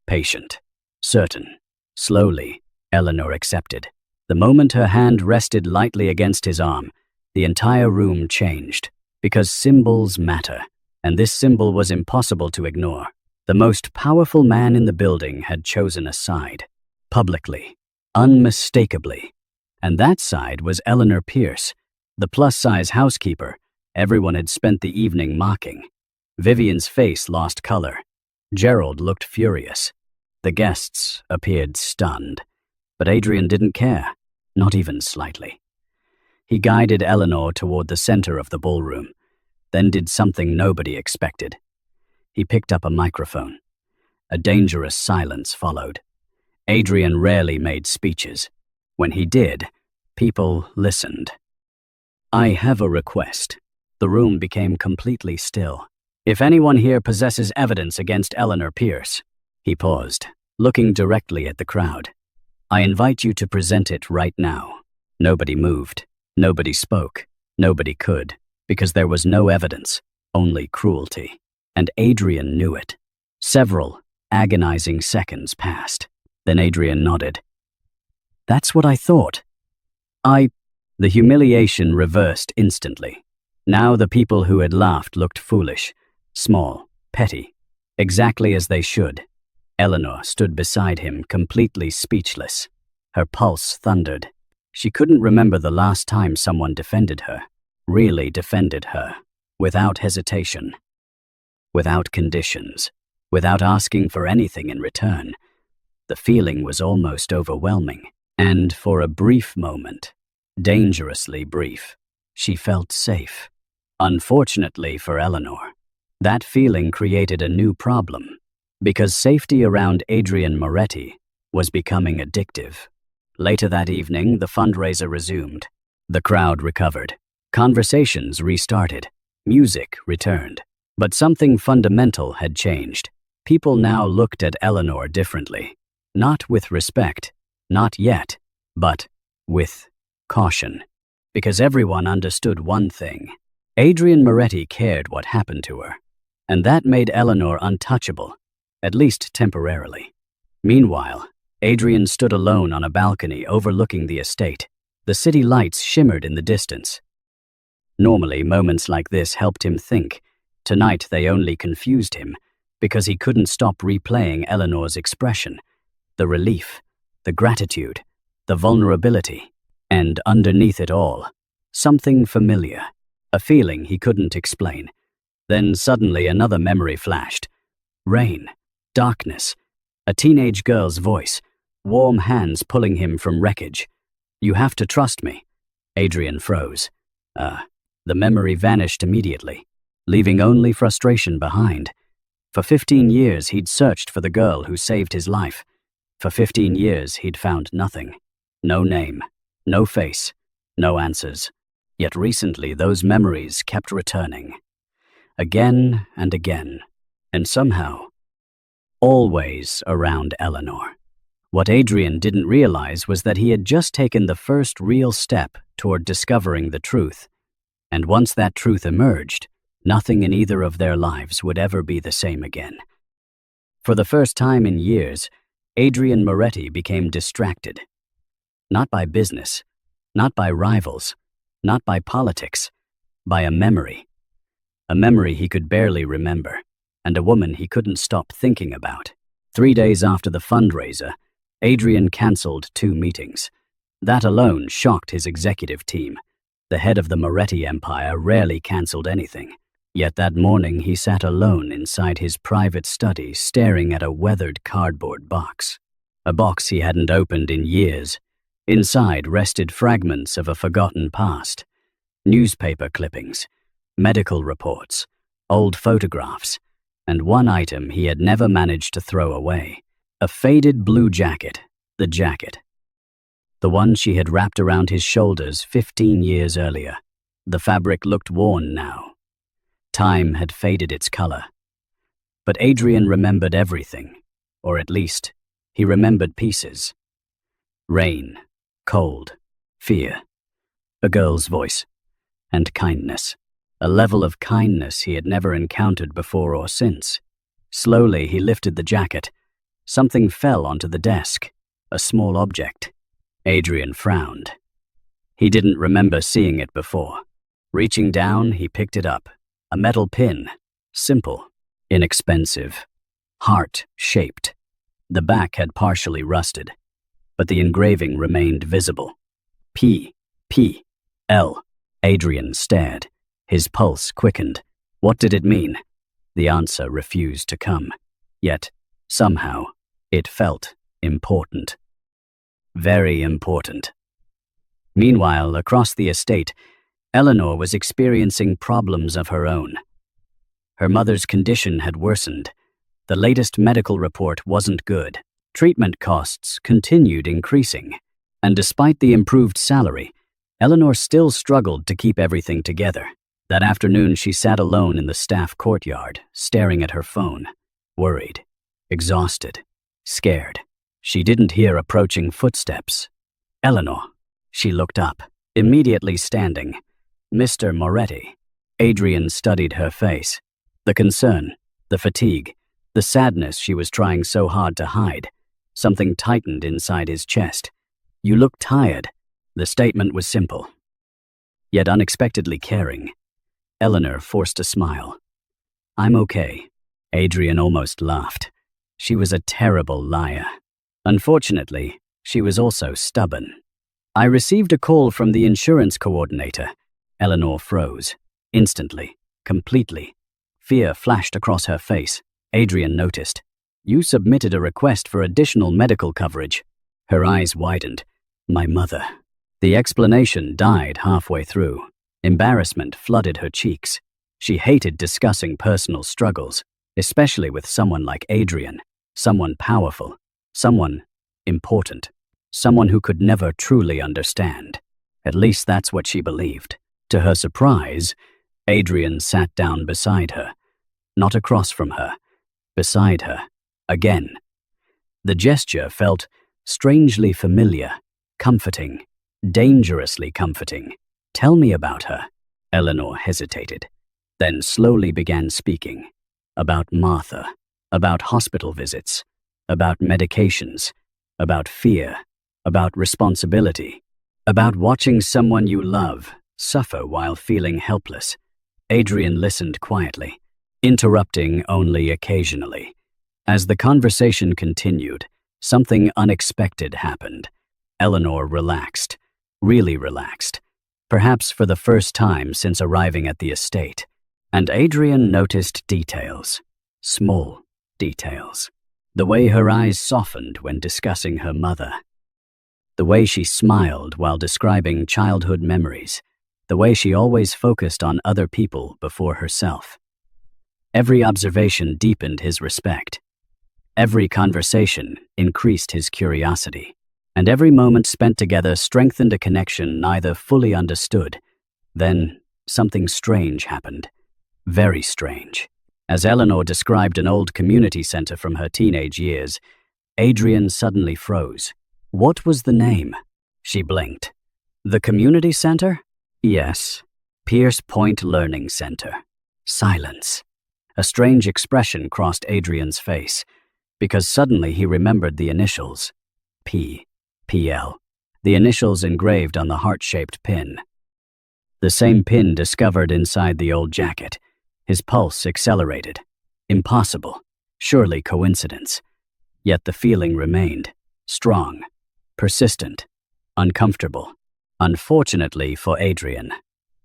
Patient, certain. Slowly, Eleanor accepted. The moment her hand rested lightly against his arm, the entire room changed. Because symbols matter, and this symbol was impossible to ignore. The most powerful man in the building had chosen a side. Publicly, unmistakably. And that side was Eleanor Pierce, the plus-size housekeeper everyone had spent the evening mocking. Vivian's face lost color. Gerald looked furious. The guests appeared stunned. But Adrien didn't care, not even slightly. He guided Eleanor toward the center of the ballroom, then did something nobody expected. He picked up a microphone. A dangerous silence followed. Adrien rarely made speeches. When he did, people listened. I have a request. The room became completely still. If anyone here possesses evidence against Eleanor Pierce, he paused, looking directly at the crowd. I invite you to present it right now. Nobody moved. Nobody spoke. Nobody could, because there was no evidence, only cruelty. And Adrien knew it. Several agonizing seconds passed. Then Adrien nodded. That's what I thought. The humiliation reversed instantly. Now the people who had laughed looked foolish, small, petty, exactly as they should. Eleanor stood beside him, completely speechless. Her pulse thundered. She couldn't remember the last time someone defended her, really defended her. without hesitation, without conditions, without asking for anything in return. The feeling was almost overwhelming, and for a brief moment, dangerously brief, she felt safe. Unfortunately for Eleanor, that feeling created a new problem, because safety around Adrien Moretti was becoming addictive. Later that evening, the fundraiser resumed. The crowd recovered. Conversations restarted. Music returned. But something fundamental had changed. People now looked at Eleanor differently. Not with respect, not yet, but with caution. Because everyone understood one thing. Adrien Moretti cared what happened to her. And that made Eleanor untouchable, at least temporarily. Meanwhile, Adrien stood alone on a balcony overlooking the estate. The city lights shimmered in the distance. Normally, moments like this helped him think. Tonight, they only confused him, because he couldn't stop replaying Eleanor's expression. The relief, the gratitude, the vulnerability, and underneath it all, something familiar, a feeling he couldn't explain. Then suddenly another memory flashed. Rain, darkness, a teenage girl's voice, warm hands pulling him from wreckage. "You have to trust me." Adrien froze. The memory vanished immediately, leaving only frustration behind. For 15 years, he'd searched for the girl who saved his life. For 15 years, he'd found nothing. No name, no face, no answers. Yet recently, those memories kept returning. Again and again, and somehow, always around Eleanor. What Adrien didn't realize was that he had just taken the first real step toward discovering the truth. And once that truth emerged, nothing in either of their lives would ever be the same again. For the first time in years, Adrien Moretti became distracted. Not by business, not by rivals, not by politics, by a memory. A memory he could barely remember, and a woman he couldn't stop thinking about. 3 days after the fundraiser, Adrien cancelled 2 meetings. That alone shocked his executive team. The head of the Moretti empire rarely cancelled anything. Yet that morning he sat alone inside his private study staring at a weathered cardboard box. A box he hadn't opened in years. Inside rested fragments of a forgotten past. Newspaper clippings, medical reports, old photographs, and one item he had never managed to throw away. A faded blue jacket, the jacket. The one she had wrapped around his shoulders 15 years earlier. The fabric looked worn now. Time had faded its color. But Adrien remembered everything, or at least, he remembered pieces. Rain, cold, fear, a girl's voice, and kindness. A level of kindness he had never encountered before or since. Slowly he lifted the jacket. Something fell onto the desk, a small object. Adrien frowned. He didn't remember seeing it before. Reaching down, he picked it up. A metal pin, simple, inexpensive, heart-shaped. The back had partially rusted, but the engraving remained visible. P, P, L. Adrien stared. His pulse quickened. What did it mean? The answer refused to come. Yet, somehow, it felt important. Very important. Meanwhile, across the estate, Eleanor was experiencing problems of her own. Her mother's condition had worsened. The latest medical report wasn't good. Treatment costs continued increasing. And despite the improved salary, Eleanor still struggled to keep everything together. That afternoon, she sat alone in the staff courtyard, staring at her phone, worried, exhausted, scared. She didn't hear approaching footsteps. Eleanor. She looked up, immediately standing. Mr. Moretti. Adrien studied her face. The concern, the fatigue, the sadness she was trying so hard to hide. Something tightened inside his chest. "You look tired." The statement was simple, yet unexpectedly caring. Eleanor forced a smile. "I'm okay." Adrien almost laughed. She was a terrible liar. Unfortunately, she was also stubborn. "I received a call from the insurance coordinator." Eleanor froze. Instantly. completely. Fear flashed across her face. Adrien noticed. "You submitted a request for additional medical coverage." Her eyes widened. "My mother." The explanation died halfway through. Embarrassment flooded her cheeks. She hated discussing personal struggles, especially with someone like Adrien, someone powerful, someone important, someone who could never truly understand. At least that's what she believed. To her surprise, Adrien sat down beside her, not across from her, beside her, again. The gesture felt strangely familiar, comforting, dangerously comforting. "Tell me about her." Eleanor hesitated, then slowly began speaking. About Martha, about hospital visits, about medications, about fear, about responsibility, about watching someone you love suffer while feeling helpless. Adrien listened quietly, interrupting only occasionally. As the conversation continued, something unexpected happened. Eleanor relaxed, really relaxed, perhaps for the first time since arriving at the estate, and Adrien noticed details, small details. The way her eyes softened when discussing her mother, the way she smiled while describing childhood memories, the way she always focused on other people before herself. Every observation deepened his respect. Every conversation increased his curiosity, and every moment spent together strengthened a connection neither fully understood. Then something strange happened. Very strange. As Eleanor described an old community center from her teenage years, Adrien suddenly froze. What was the name? She blinked. The community center? Yes. Pierce Point Learning Center. Silence. A strange expression crossed Adrien's face, because suddenly he remembered the initials. PL. The initials engraved on the heart-shaped pin. The same pin discovered inside the old jacket. His pulse accelerated. Impossible. Surely coincidence. Yet the feeling remained. Strong. Persistent. Uncomfortable. Unfortunately for Adrien,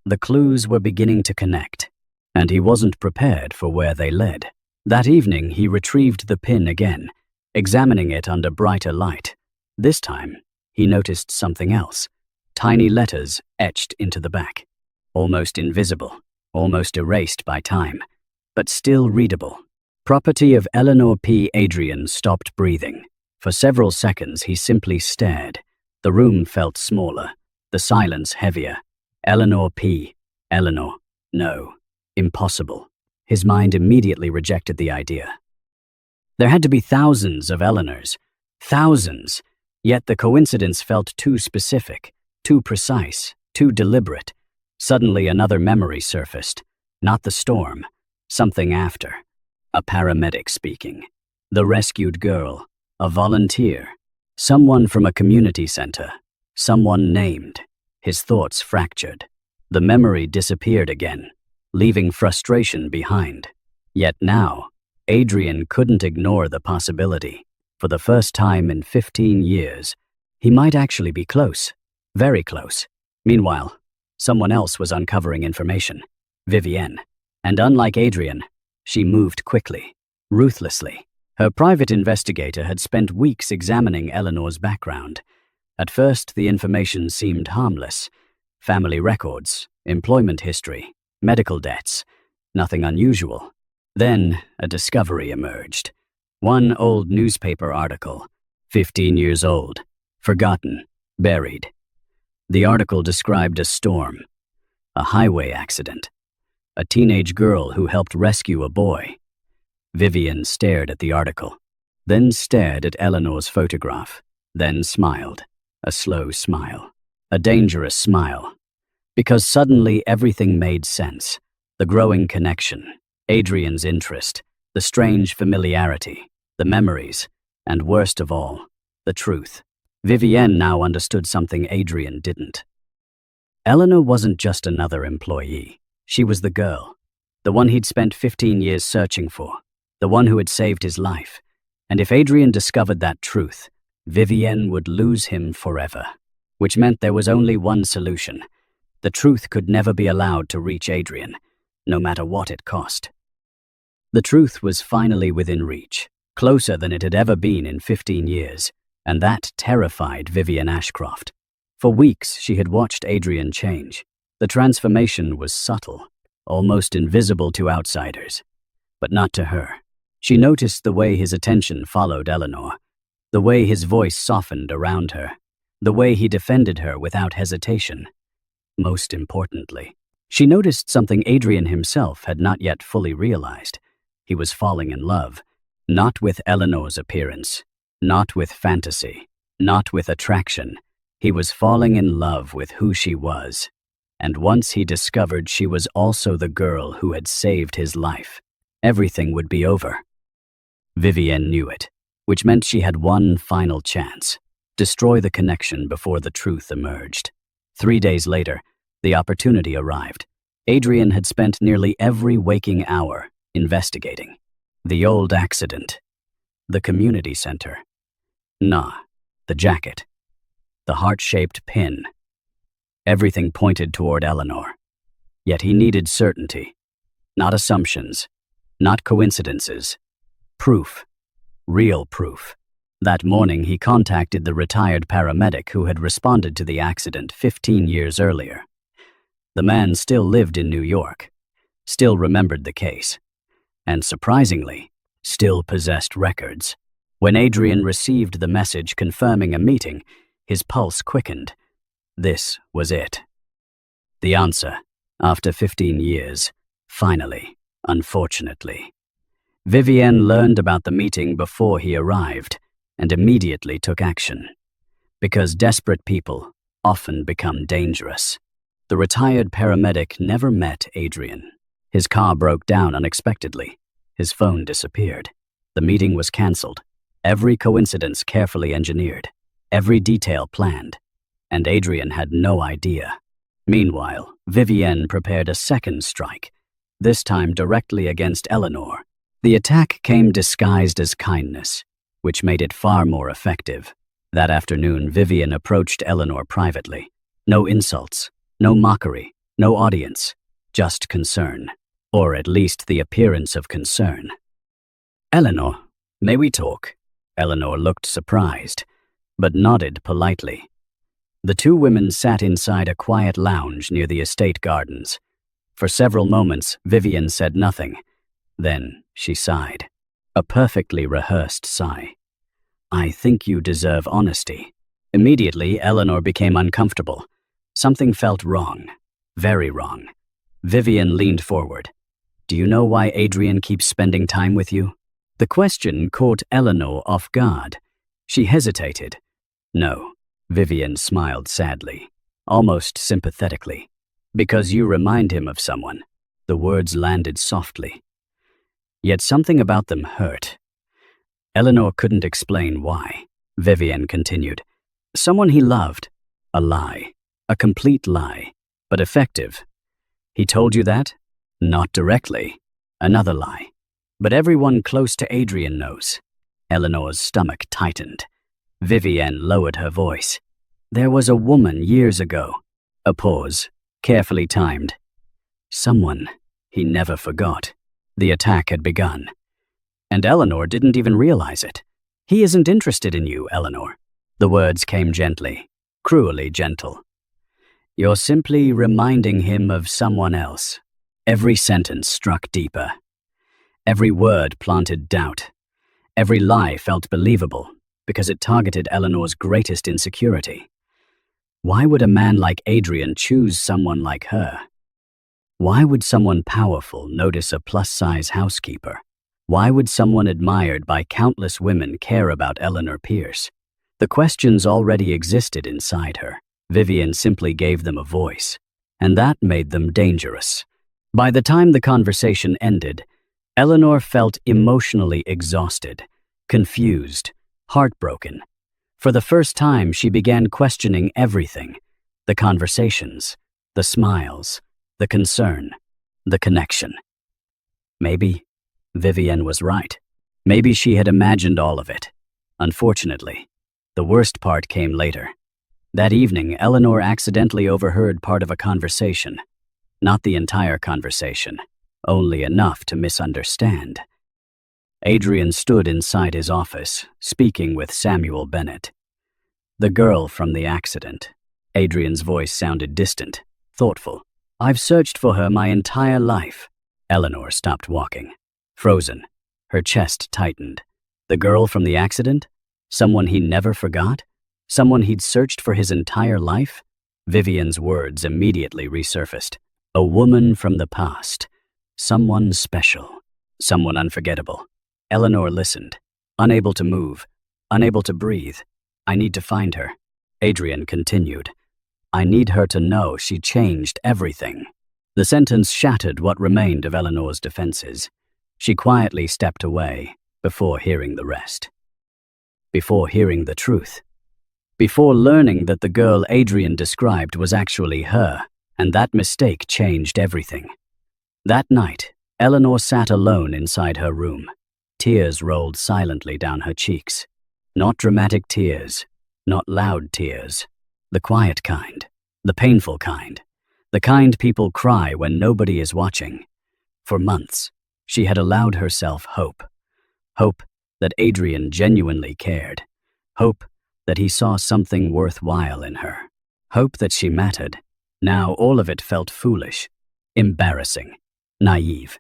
the clues were beginning to connect, and he wasn't prepared for where they led. That evening, he retrieved the pin again, examining it under brighter light. This time, he noticed something else. Tiny letters etched into the back. Almost invisible, almost erased by time, but still readable. Property of Eleanor P. Adrien stopped breathing. For several seconds, he simply stared. The room felt smaller, the silence heavier. Eleanor P. Eleanor. No. Impossible. His mind immediately rejected the idea. There had to be thousands of Eleanors. Thousands. Yet the coincidence felt too specific, too precise, too deliberate. Suddenly another memory surfaced. Not the storm. Something after. A paramedic speaking. The rescued girl. A volunteer. Someone from a community center. Someone named. His thoughts fractured. The memory disappeared again, leaving frustration behind. Yet now, Adrien couldn't ignore the possibility. For the first time in 15 years, he might actually be close. Very close. Meanwhile, someone else was uncovering information. Vivienne. And unlike Adrien, she moved quickly, ruthlessly. Her private investigator had spent weeks examining Eleanor's background. At first, the information seemed harmless. Family records, employment history, medical debts. Nothing unusual. Then, a discovery emerged. One old newspaper article, 15 years old, forgotten, buried. The article described a storm, a highway accident, a teenage girl who helped rescue a boy. Vivienne stared at the article, then stared at Eleanor's photograph, then smiled, a slow smile, a dangerous smile, because suddenly everything made sense. The growing connection, Adrien's interest, the strange familiarity, the memories, and worst of all, the truth. Vivienne now understood something Adrien didn't. Eleanor wasn't just another employee. She was the girl, the one he'd spent 15 years searching for, the one who had saved his life. And if Adrien discovered that truth, Vivienne would lose him forever, which meant there was only one solution. The truth could never be allowed to reach Adrien, no matter what it cost. The truth was finally within reach, closer than it had ever been in 15 years, and that terrified Vivian Ashcroft. For weeks, she had watched Adrien change. The transformation was subtle, almost invisible to outsiders, but not to her. She noticed the way his attention followed Eleanor, the way his voice softened around her, the way he defended her without hesitation. Most importantly, she noticed something Adrien himself had not yet fully realized. He was falling in love, not with Eleanor's appearance, not with fantasy, not with attraction. He was falling in love with who she was. And once he discovered she was also the girl who had saved his life, everything would be over. Vivian knew it, which meant she had one final chance: destroy the connection before the truth emerged. 3 days later, the opportunity arrived. Adrien had spent nearly every waking hour investigating. The old accident, the community center, the jacket, the heart-shaped pin. Everything pointed toward Eleanor. Yet he needed certainty, not assumptions, not coincidences. Proof, real proof. That morning he contacted the retired paramedic who had responded to the accident 15 years earlier. The man still lived in New York, still remembered the case, and surprisingly, still possessed records. When Adrien received the message confirming a meeting, his pulse quickened. This was it. The answer, after 15 years, finally, unfortunately. Vivian learned about the meeting before he arrived and immediately took action. Because desperate people often become dangerous. The retired paramedic never met Adrien. His car broke down unexpectedly. His phone disappeared. The meeting was cancelled. Every coincidence carefully engineered. Every detail planned. And Adrien had no idea. Meanwhile, Vivienne prepared a second strike, this time directly against Eleanor. The attack came disguised as kindness, which made it far more effective. That afternoon, Vivian approached Eleanor privately. No insults, no mockery, no audience, just concern, or at least the appearance of concern. "Eleanor, may we talk?" Eleanor looked surprised, but nodded politely. The two women sat inside a quiet lounge near the estate gardens. For several moments, Vivian said nothing. Then she sighed, a perfectly rehearsed sigh. "I think you deserve honesty." Immediately, Eleanor became uncomfortable. Something felt wrong, very wrong. Vivian leaned forward. "Do you know why Adrien keeps spending time with you?" The question caught Eleanor off guard. She hesitated. "No." Vivian smiled sadly, almost sympathetically. "Because you remind him of someone." The words landed softly. Yet something about them hurt. Eleanor couldn't explain why. Vivian continued. "Someone he loved. A lie. A complete lie. But effective." "He told you that?" "Not directly." "Another lie. But everyone close to Adrien knows." Eleanor's stomach tightened. Vivienne lowered her voice. "There was a woman years ago." A pause, carefully timed. Someone he never forgot. The attack had begun. And Eleanor didn't even realize it. "He isn't interested in you, Eleanor." The words came gently, cruelly gentle. "You're simply reminding him of someone else." Every sentence struck deeper. Every word planted doubt. Every lie felt believable, because it targeted Eleanor's greatest insecurity. Why would a man like Adrien choose someone like her? Why would someone powerful notice a plus-size housekeeper? Why would someone admired by countless women care about Eleanor Pierce? The questions already existed inside her. Vivian simply gave them a voice, and that made them dangerous. By the time the conversation ended, Eleanor felt emotionally exhausted, confused, heartbroken. For the first time, she began questioning everything: the conversations, the smiles, the concern, the connection. Maybe Vivian was right. Maybe she had imagined all of it. Unfortunately, the worst part came later. That evening, Eleanor accidentally overheard part of a conversation. Not the entire conversation, only enough to misunderstand. Adrien stood inside his office, speaking with Samuel Bennett. "The girl from the accident." Adrien's voice sounded distant, thoughtful. "I've searched for her my entire life." Eleanor stopped walking, frozen. Her chest tightened. The girl from the accident? Someone he never forgot? Someone he'd searched for his entire life? Vivian's words immediately resurfaced. A woman from the past. Someone special. Someone unforgettable. Eleanor listened, unable to move, unable to breathe. "I need to find her." Adrien continued. "I need her to know she changed everything." The sentence shattered what remained of Eleanor's defenses. She quietly stepped away before hearing the rest. Before hearing the truth. Before learning that the girl Adrien described was actually her, and that mistake changed everything. That night, Eleanor sat alone inside her room. Tears rolled silently down her cheeks. Not dramatic tears, not loud tears. The quiet kind, the painful kind, the kind people cry when nobody is watching. For months, she had allowed herself hope. Hope that Adrien genuinely cared. Hope that he saw something worthwhile in her. Hope that she mattered. Now all of it felt foolish, embarrassing, naive.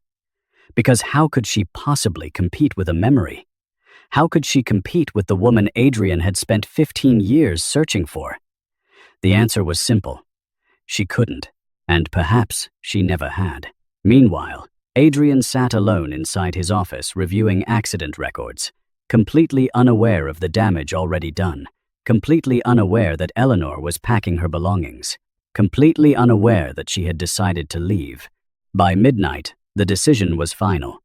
Because how could she possibly compete with a memory? How could she compete with the woman Adrien had spent 15 years searching for? The answer was simple. She couldn't, and perhaps she never had. Meanwhile, Adrien sat alone inside his office reviewing accident records, completely unaware of the damage already done, completely unaware that Eleanor was packing her belongings, completely unaware that she had decided to leave. By midnight, the decision was final.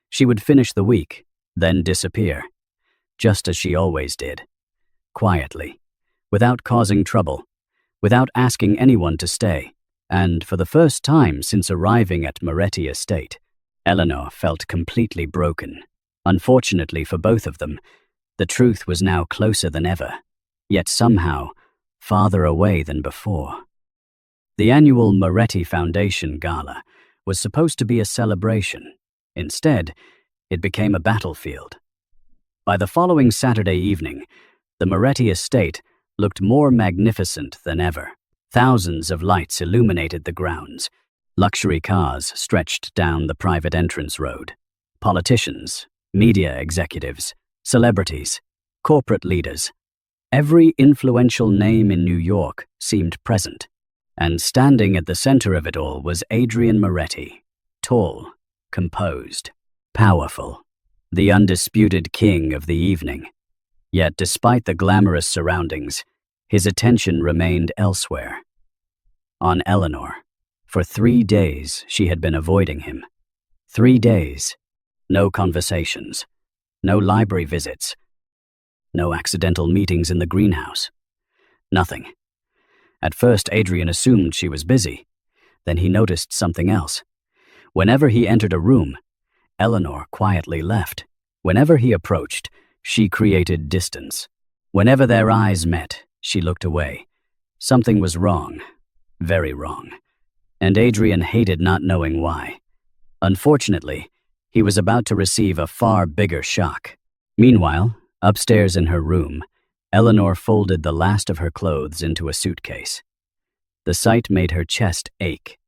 She would finish the week, then disappear, just as she always did. Quietly, without causing trouble, without asking anyone to stay. And for the first time since arriving at Moretti estate, Eleanor felt completely broken. Unfortunately for both of them, the truth was now closer than ever, yet somehow farther away than before. The annual Moretti Foundation Gala was supposed to be a celebration. Instead, it became a battlefield. By the following Saturday evening, the Moretti estate looked more magnificent than ever. Thousands of lights illuminated the grounds. Luxury cars stretched down the private entrance road. Politicians, media executives, celebrities, corporate leaders. Every influential name in New York seemed present. And standing at the center of it all was Adrien Moretti, tall, composed, powerful, the undisputed king of the evening. Yet despite the glamorous surroundings, his attention remained elsewhere. On Eleanor. For 3 days, she had been avoiding him. 3 days. No conversations. No library visits. No accidental meetings in the greenhouse. Nothing. At first, Adrien assumed she was busy. Then he noticed something else. Whenever he entered a room, Eleanor quietly left. Whenever he approached, she created distance. Whenever their eyes met, she looked away. Something was wrong. Very wrong. And Adrien hated not knowing why. Unfortunately, he was about to receive a far bigger shock. Meanwhile, upstairs in her room, Eleanor folded the last of her clothes into a suitcase. The sight made her chest ache.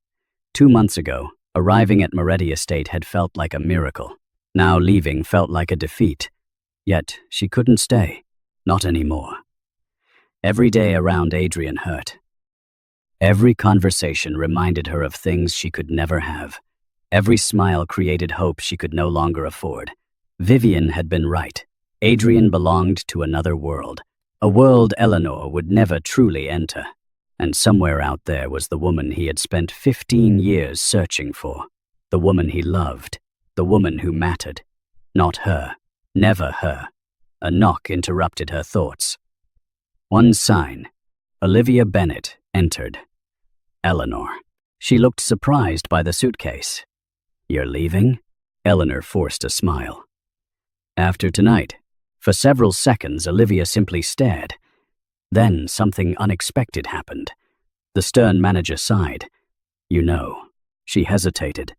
2 months ago, arriving at Moretti estate had felt like a miracle. Now leaving felt like a defeat. Yet she couldn't stay. Not anymore. Every day around Adrien hurt. Every conversation reminded her of things she could never have. Every smile created hope she could no longer afford. Vivian had been right. Adrien belonged to another world. A world Eleanor would never truly enter. And somewhere out there was the woman he had spent 15 years searching for. The woman he loved. The woman who mattered. Not her. Never her. A knock interrupted her thoughts. One sign. Olivia Bennett entered. Eleanor. She looked surprised by the suitcase. "You're leaving?" Eleanor forced a smile. After tonight. For several seconds, Olivia simply stared. Then something unexpected happened. The stern manager sighed. "You know." She hesitated.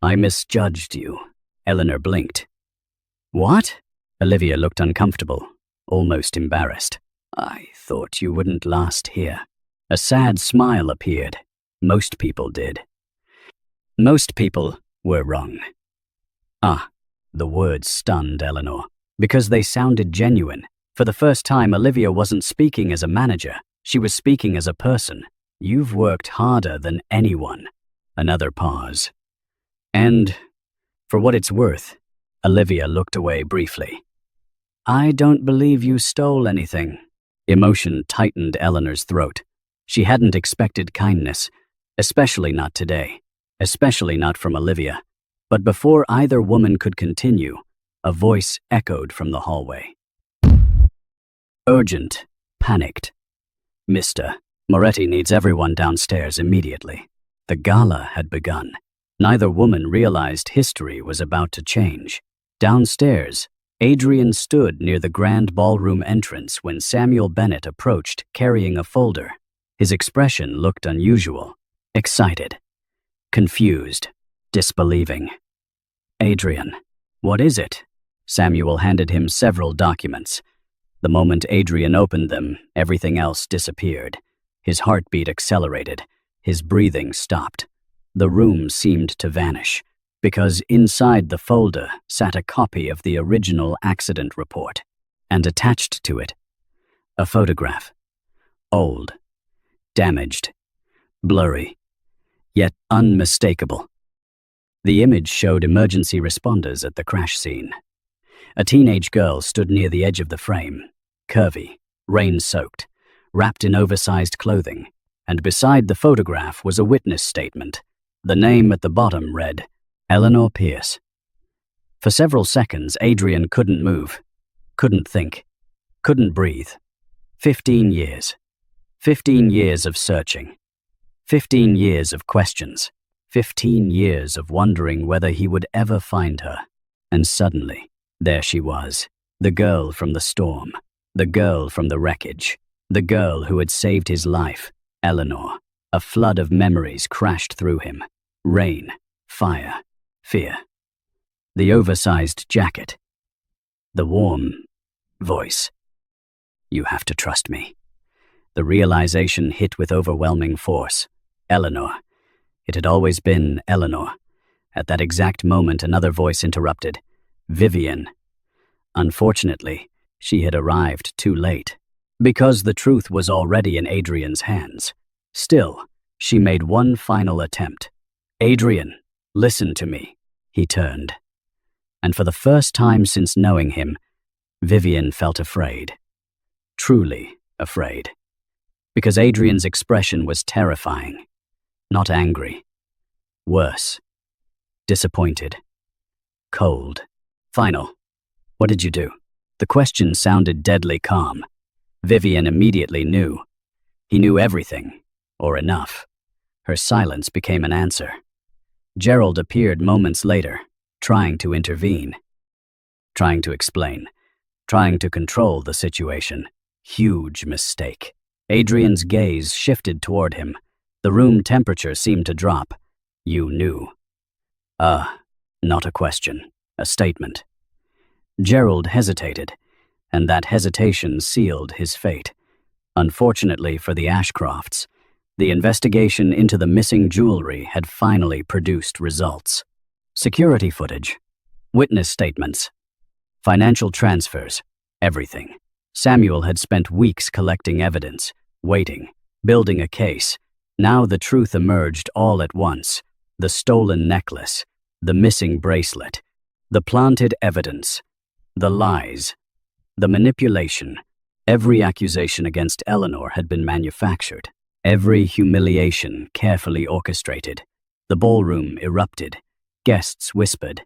I misjudged you. Eleanor blinked. What? Olivia looked uncomfortable, almost embarrassed. I thought you wouldn't last here. A sad smile appeared. Most people did. Most people were wrong. Ah, the words stunned Eleanor, because they sounded genuine. For the first time, Olivia wasn't speaking as a manager. She was speaking as a person. You've worked harder than anyone. Another pause. And, for what it's worth, Olivia looked away briefly. I don't believe you stole anything. Emotion tightened Eleanor's throat. She hadn't expected kindness, especially not today, especially not from Olivia. But before either woman could continue, a voice echoed from the hallway. Urgent, panicked. Mr. Moretti needs everyone downstairs immediately. The gala had begun. Neither woman realized history was about to change. Downstairs, Adrien stood near the grand ballroom entrance when Samuel Bennett approached carrying a folder. His expression looked unusual, excited, confused, disbelieving. Adrien, what is it? Samuel handed him several documents. The moment Adrien opened them, everything else disappeared. His heartbeat accelerated. His breathing stopped. The room seemed to vanish, because inside the folder sat a copy of the original accident report, and attached to it, a photograph. Old, damaged, blurry, yet unmistakable. The image showed emergency responders at the crash scene. A teenage girl stood near the edge of the frame, curvy, rain-soaked, wrapped in oversized clothing, and beside the photograph was a witness statement. The name at the bottom read, Eleanor Pierce. For several seconds, Adrien couldn't move, couldn't think, couldn't breathe. 15 years. 15 years of searching. 15 years of questions. 15 years of wondering whether he would ever find her. And suddenly, there she was, the girl from the storm, the girl from the wreckage, the girl who had saved his life, Eleanor. A flood of memories crashed through him. Rain, fire, fear. The oversized jacket. The warm voice. You have to trust me. The realization hit with overwhelming force. Eleanor. It had always been Eleanor. At that exact moment, another voice interrupted. Vivian. Unfortunately, she had arrived too late, because the truth was already in Adrien's hands. Still, she made one final attempt. Adrien, listen to me. He turned. And for the first time since knowing him, Vivian felt afraid. Truly afraid. Because Adrien's expression was terrifying. Not angry. Worse. Disappointed. Cold. Final. What did you do? The question sounded deadly calm. Vivian immediately knew. He knew everything, or enough. Her silence became an answer. Gerald appeared moments later, trying to intervene. Trying to explain. Trying to control the situation. Huge mistake. Adrien's gaze shifted toward him. The room temperature seemed to drop. You knew. Not a question. A statement. Gerald hesitated, and that hesitation sealed his fate. Unfortunately for the Ashcrofts, the investigation into the missing jewelry had finally produced results. Security footage, witness statements, financial transfers, everything. Samuel had spent weeks collecting evidence, waiting, building a case. Now the truth emerged all at once. The stolen necklace, the missing bracelet, the planted evidence, the lies, the manipulation. Every accusation against Eleanor had been manufactured. Every humiliation carefully orchestrated. The ballroom erupted. Guests whispered.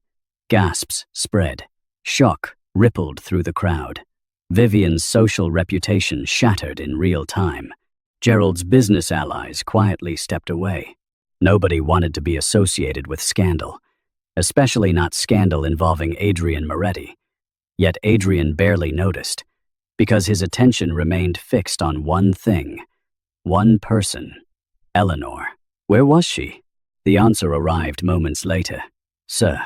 Gasps spread. Shock rippled through the crowd. Vivian's social reputation shattered in real time. Gerald's business allies quietly stepped away. Nobody wanted to be associated with scandal, especially not scandal involving Adrien Moretti. Yet Adrien barely noticed, because his attention remained fixed on one thing, one person, Eleanor. Where was she? The answer arrived moments later. "Sir,"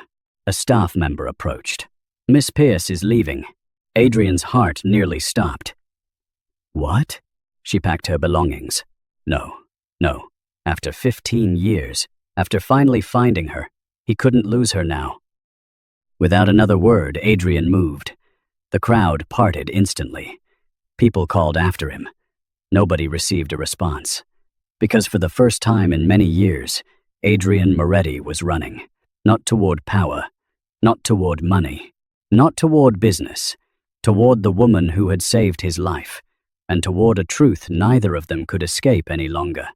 a staff member approached. "Miss Pierce is leaving." Adrien's heart nearly stopped. "What?" She packed her belongings. No, no. After 15 years, after finally finding her, he couldn't lose her now. Without another word, Adrien moved. The crowd parted instantly. People called after him. Nobody received a response. Because for the first time in many years, Adrien Moretti was running. Not toward power, not toward money, not toward business, toward the woman who had saved his life, and toward a truth neither of them could escape any longer.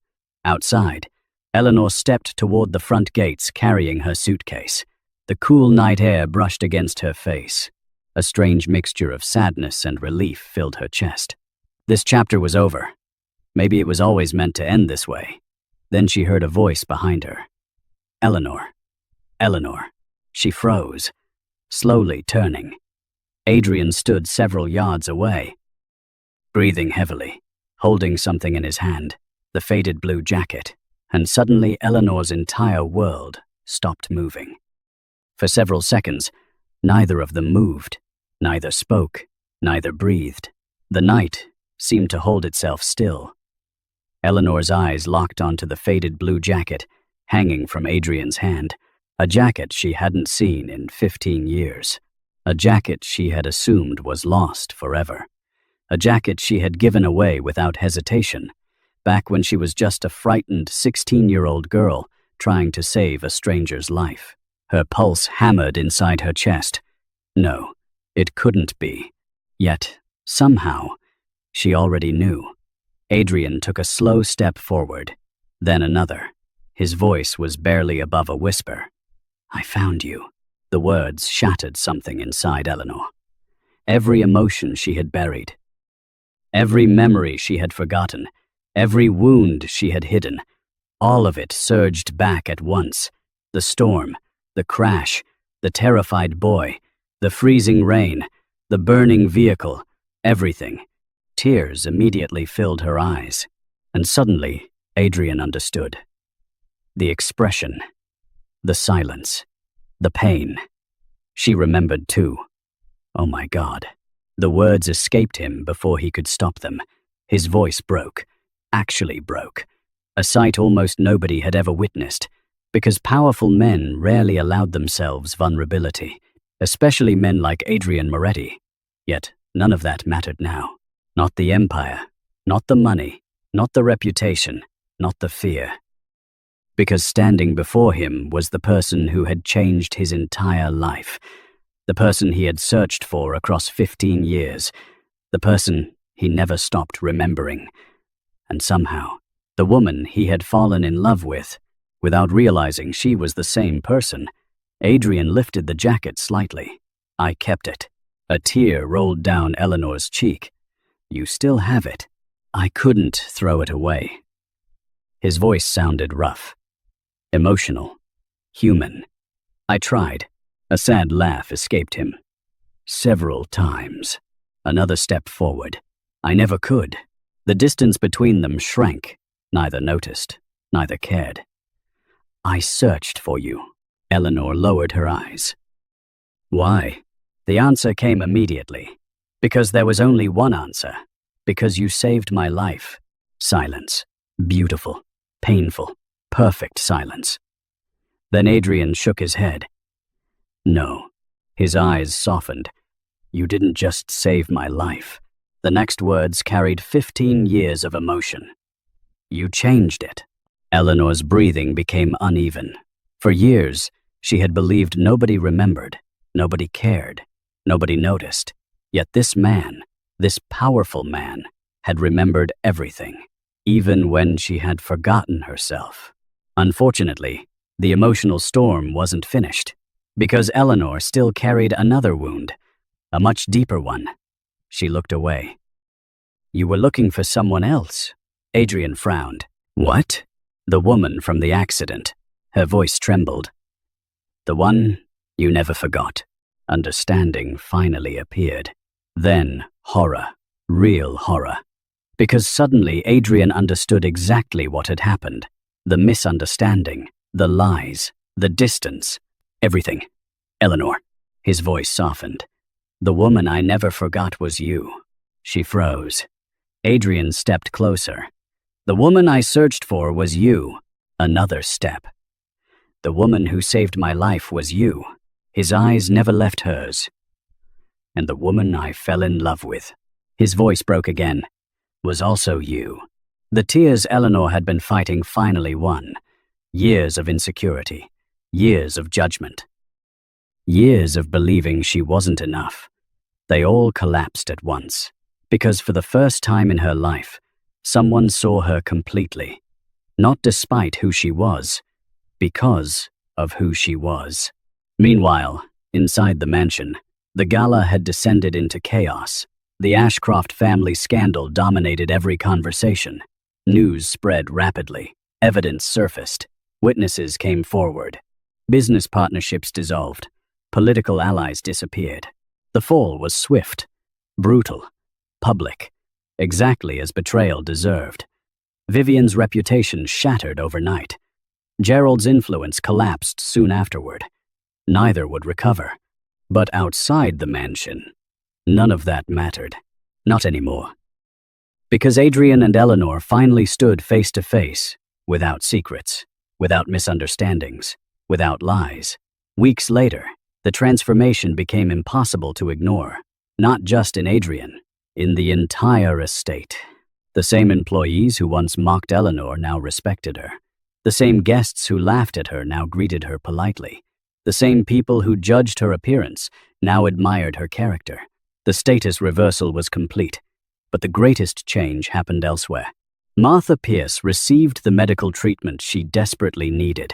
Outside, Eleanor stepped toward the front gates carrying her suitcase. The cool night air brushed against her face. A strange mixture of sadness and relief filled her chest. This chapter was over. Maybe it was always meant to end this way. Then she heard a voice behind her. "Eleanor. Eleanor." She froze, slowly turning. Adrien stood several yards away, breathing heavily, holding something in his hand, the faded blue jacket, and suddenly Eleanor's entire world stopped moving. For several seconds, neither of them moved, neither spoke, neither breathed. The night seemed to hold itself still. Eleanor's eyes locked onto the faded blue jacket hanging from Adrien's hand, a jacket she hadn't seen in 15 years, a jacket she had assumed was lost forever, a jacket she had given away without hesitation, back when she was just a frightened 16-year-old girl trying to save a stranger's life. Her pulse hammered inside her chest. No, it couldn't be. Yet, somehow, she already knew. Adrien took a slow step forward, then another. His voice was barely above a whisper. "I found you." The words shattered something inside Eleanor. Every emotion she had buried, every memory she had forgotten, every wound she had hidden, all of it surged back at once. The storm, the crash, the terrified boy, the freezing rain, the burning vehicle, everything. Tears immediately filled her eyes, and suddenly Adrien understood. The expression, the silence, the pain. She remembered too. Oh my God. The words escaped him before he could stop them. His voice broke, actually broke, a sight almost nobody had ever witnessed, because powerful men rarely allowed themselves vulnerability, especially men like Adrien Moretti. Yet none of that mattered now. Not the empire, not the money, not the reputation, not the fear. Because standing before him was the person who had changed his entire life, the person he had searched for across 15 years, the person he never stopped remembering. And somehow, the woman he had fallen in love with, without realizing she was the same person. Adrien lifted the jacket slightly. "I kept it." A tear rolled down Eleanor's cheek. "You still have it." "I couldn't throw it away." His voice sounded rough, emotional, human. "I tried." A sad laugh escaped him. "Several times." Another step forward. "I never could." The distance between them shrank. Neither noticed, neither cared. "I searched for you." Eleanor lowered her eyes. "Why?" The answer came immediately. "Because there was only one answer. Because you saved my life." Silence. Beautiful, painful, perfect silence. Then Adrien shook his head. "No." His eyes softened. "You didn't just save my life." The next words carried 15 years of emotion. "You changed it." Eleanor's breathing became uneven. For years, she had believed nobody remembered, nobody cared, nobody noticed. Yet this man, this powerful man, had remembered everything, even when she had forgotten herself. Unfortunately, the emotional storm wasn't finished, because Eleanor still carried another wound, a much deeper one. She looked away. "You were looking for someone else." Adrien frowned. "What?" "The woman from the accident." Her voice trembled. "The one you never forgot." Understanding finally appeared. Then horror, real horror. Because suddenly Adrien understood exactly what had happened. The misunderstanding, the lies, the distance. Everything. Eleanor. His voice softened. The woman I never forgot was you. She froze. Adrien stepped closer. The woman I searched for was you. Another step. The woman who saved my life was you. His eyes never left hers. And the woman I fell in love with, his voice broke again, was also you. The tears Eleanor had been fighting finally won. Years of insecurity, years of judgment, years of believing she wasn't enough. They all collapsed at once, because for the first time in her life, someone saw her completely, not despite who she was, because of who she was. Meanwhile, inside the mansion, the gala had descended into chaos. The Ashcroft family scandal dominated every conversation. News spread rapidly. Evidence surfaced. Witnesses came forward. Business partnerships dissolved. Political allies disappeared. The fall was swift, brutal, public, exactly as betrayal deserved. Vivian's reputation shattered overnight. Gerald's influence collapsed soon afterward. Neither would recover. But outside the mansion, none of that mattered. Not anymore. Because Adrien and Eleanor finally stood face to face, without secrets, without misunderstandings, without lies. Weeks later, the transformation became impossible to ignore, not just in Adrien, in the entire estate. The same employees who once mocked Eleanor now respected her. The same guests who laughed at her now greeted her politely. The same people who judged her appearance now admired her character. The status reversal was complete, but the greatest change happened elsewhere. Martha Pierce received the medical treatment she desperately needed,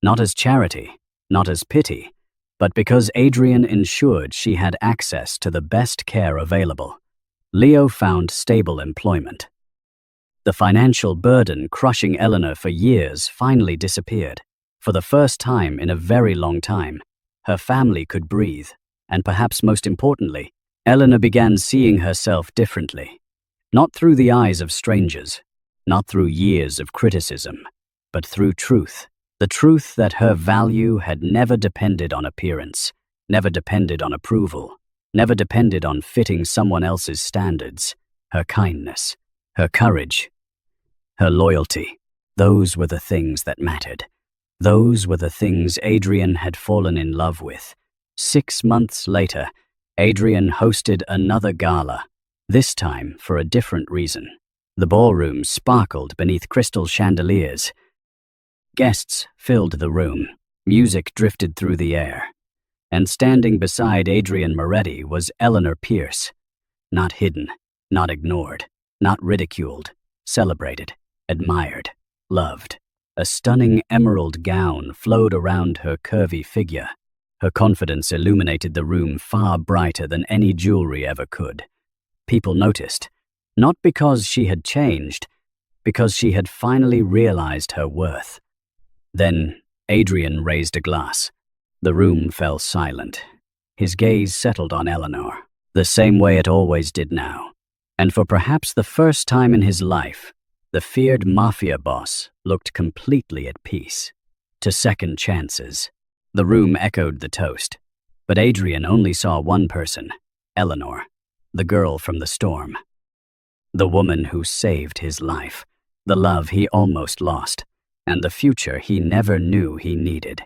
not as charity, not as pity, but because Adrien ensured she had access to the best care available. Leo found stable employment. The financial burden crushing Eleanor for years finally disappeared. For the first time in a very long time, her family could breathe, and perhaps most importantly, Eleanor began seeing herself differently. Not through the eyes of strangers, not through years of criticism, but through truth. The truth that her value had never depended on appearance, never depended on approval, never depended on fitting someone else's standards. Her kindness, her courage, her loyalty, those were the things that mattered. Those were the things Adrien had fallen in love with. 6 months later, Adrien hosted another gala, this time for a different reason. The ballroom sparkled beneath crystal chandeliers. Guests filled the room. Music drifted through the air. And standing beside Adrien Moretti was Eleanor Pierce. Not hidden, not ignored, not ridiculed, celebrated, admired, loved. A stunning emerald gown flowed around her curvy figure. Her confidence illuminated the room far brighter than any jewelry ever could. People noticed, not because she had changed, because she had finally realized her worth. Then Adrien raised a glass. The room fell silent. His gaze settled on Eleanor, the same way it always did now. And for perhaps the first time in his life, the feared Mafia boss looked completely at peace. To second chances. The room echoed the toast, but Adrien only saw one person, Eleanor, the girl from the storm. The woman who saved his life, the love he almost lost, and the future he never knew he needed.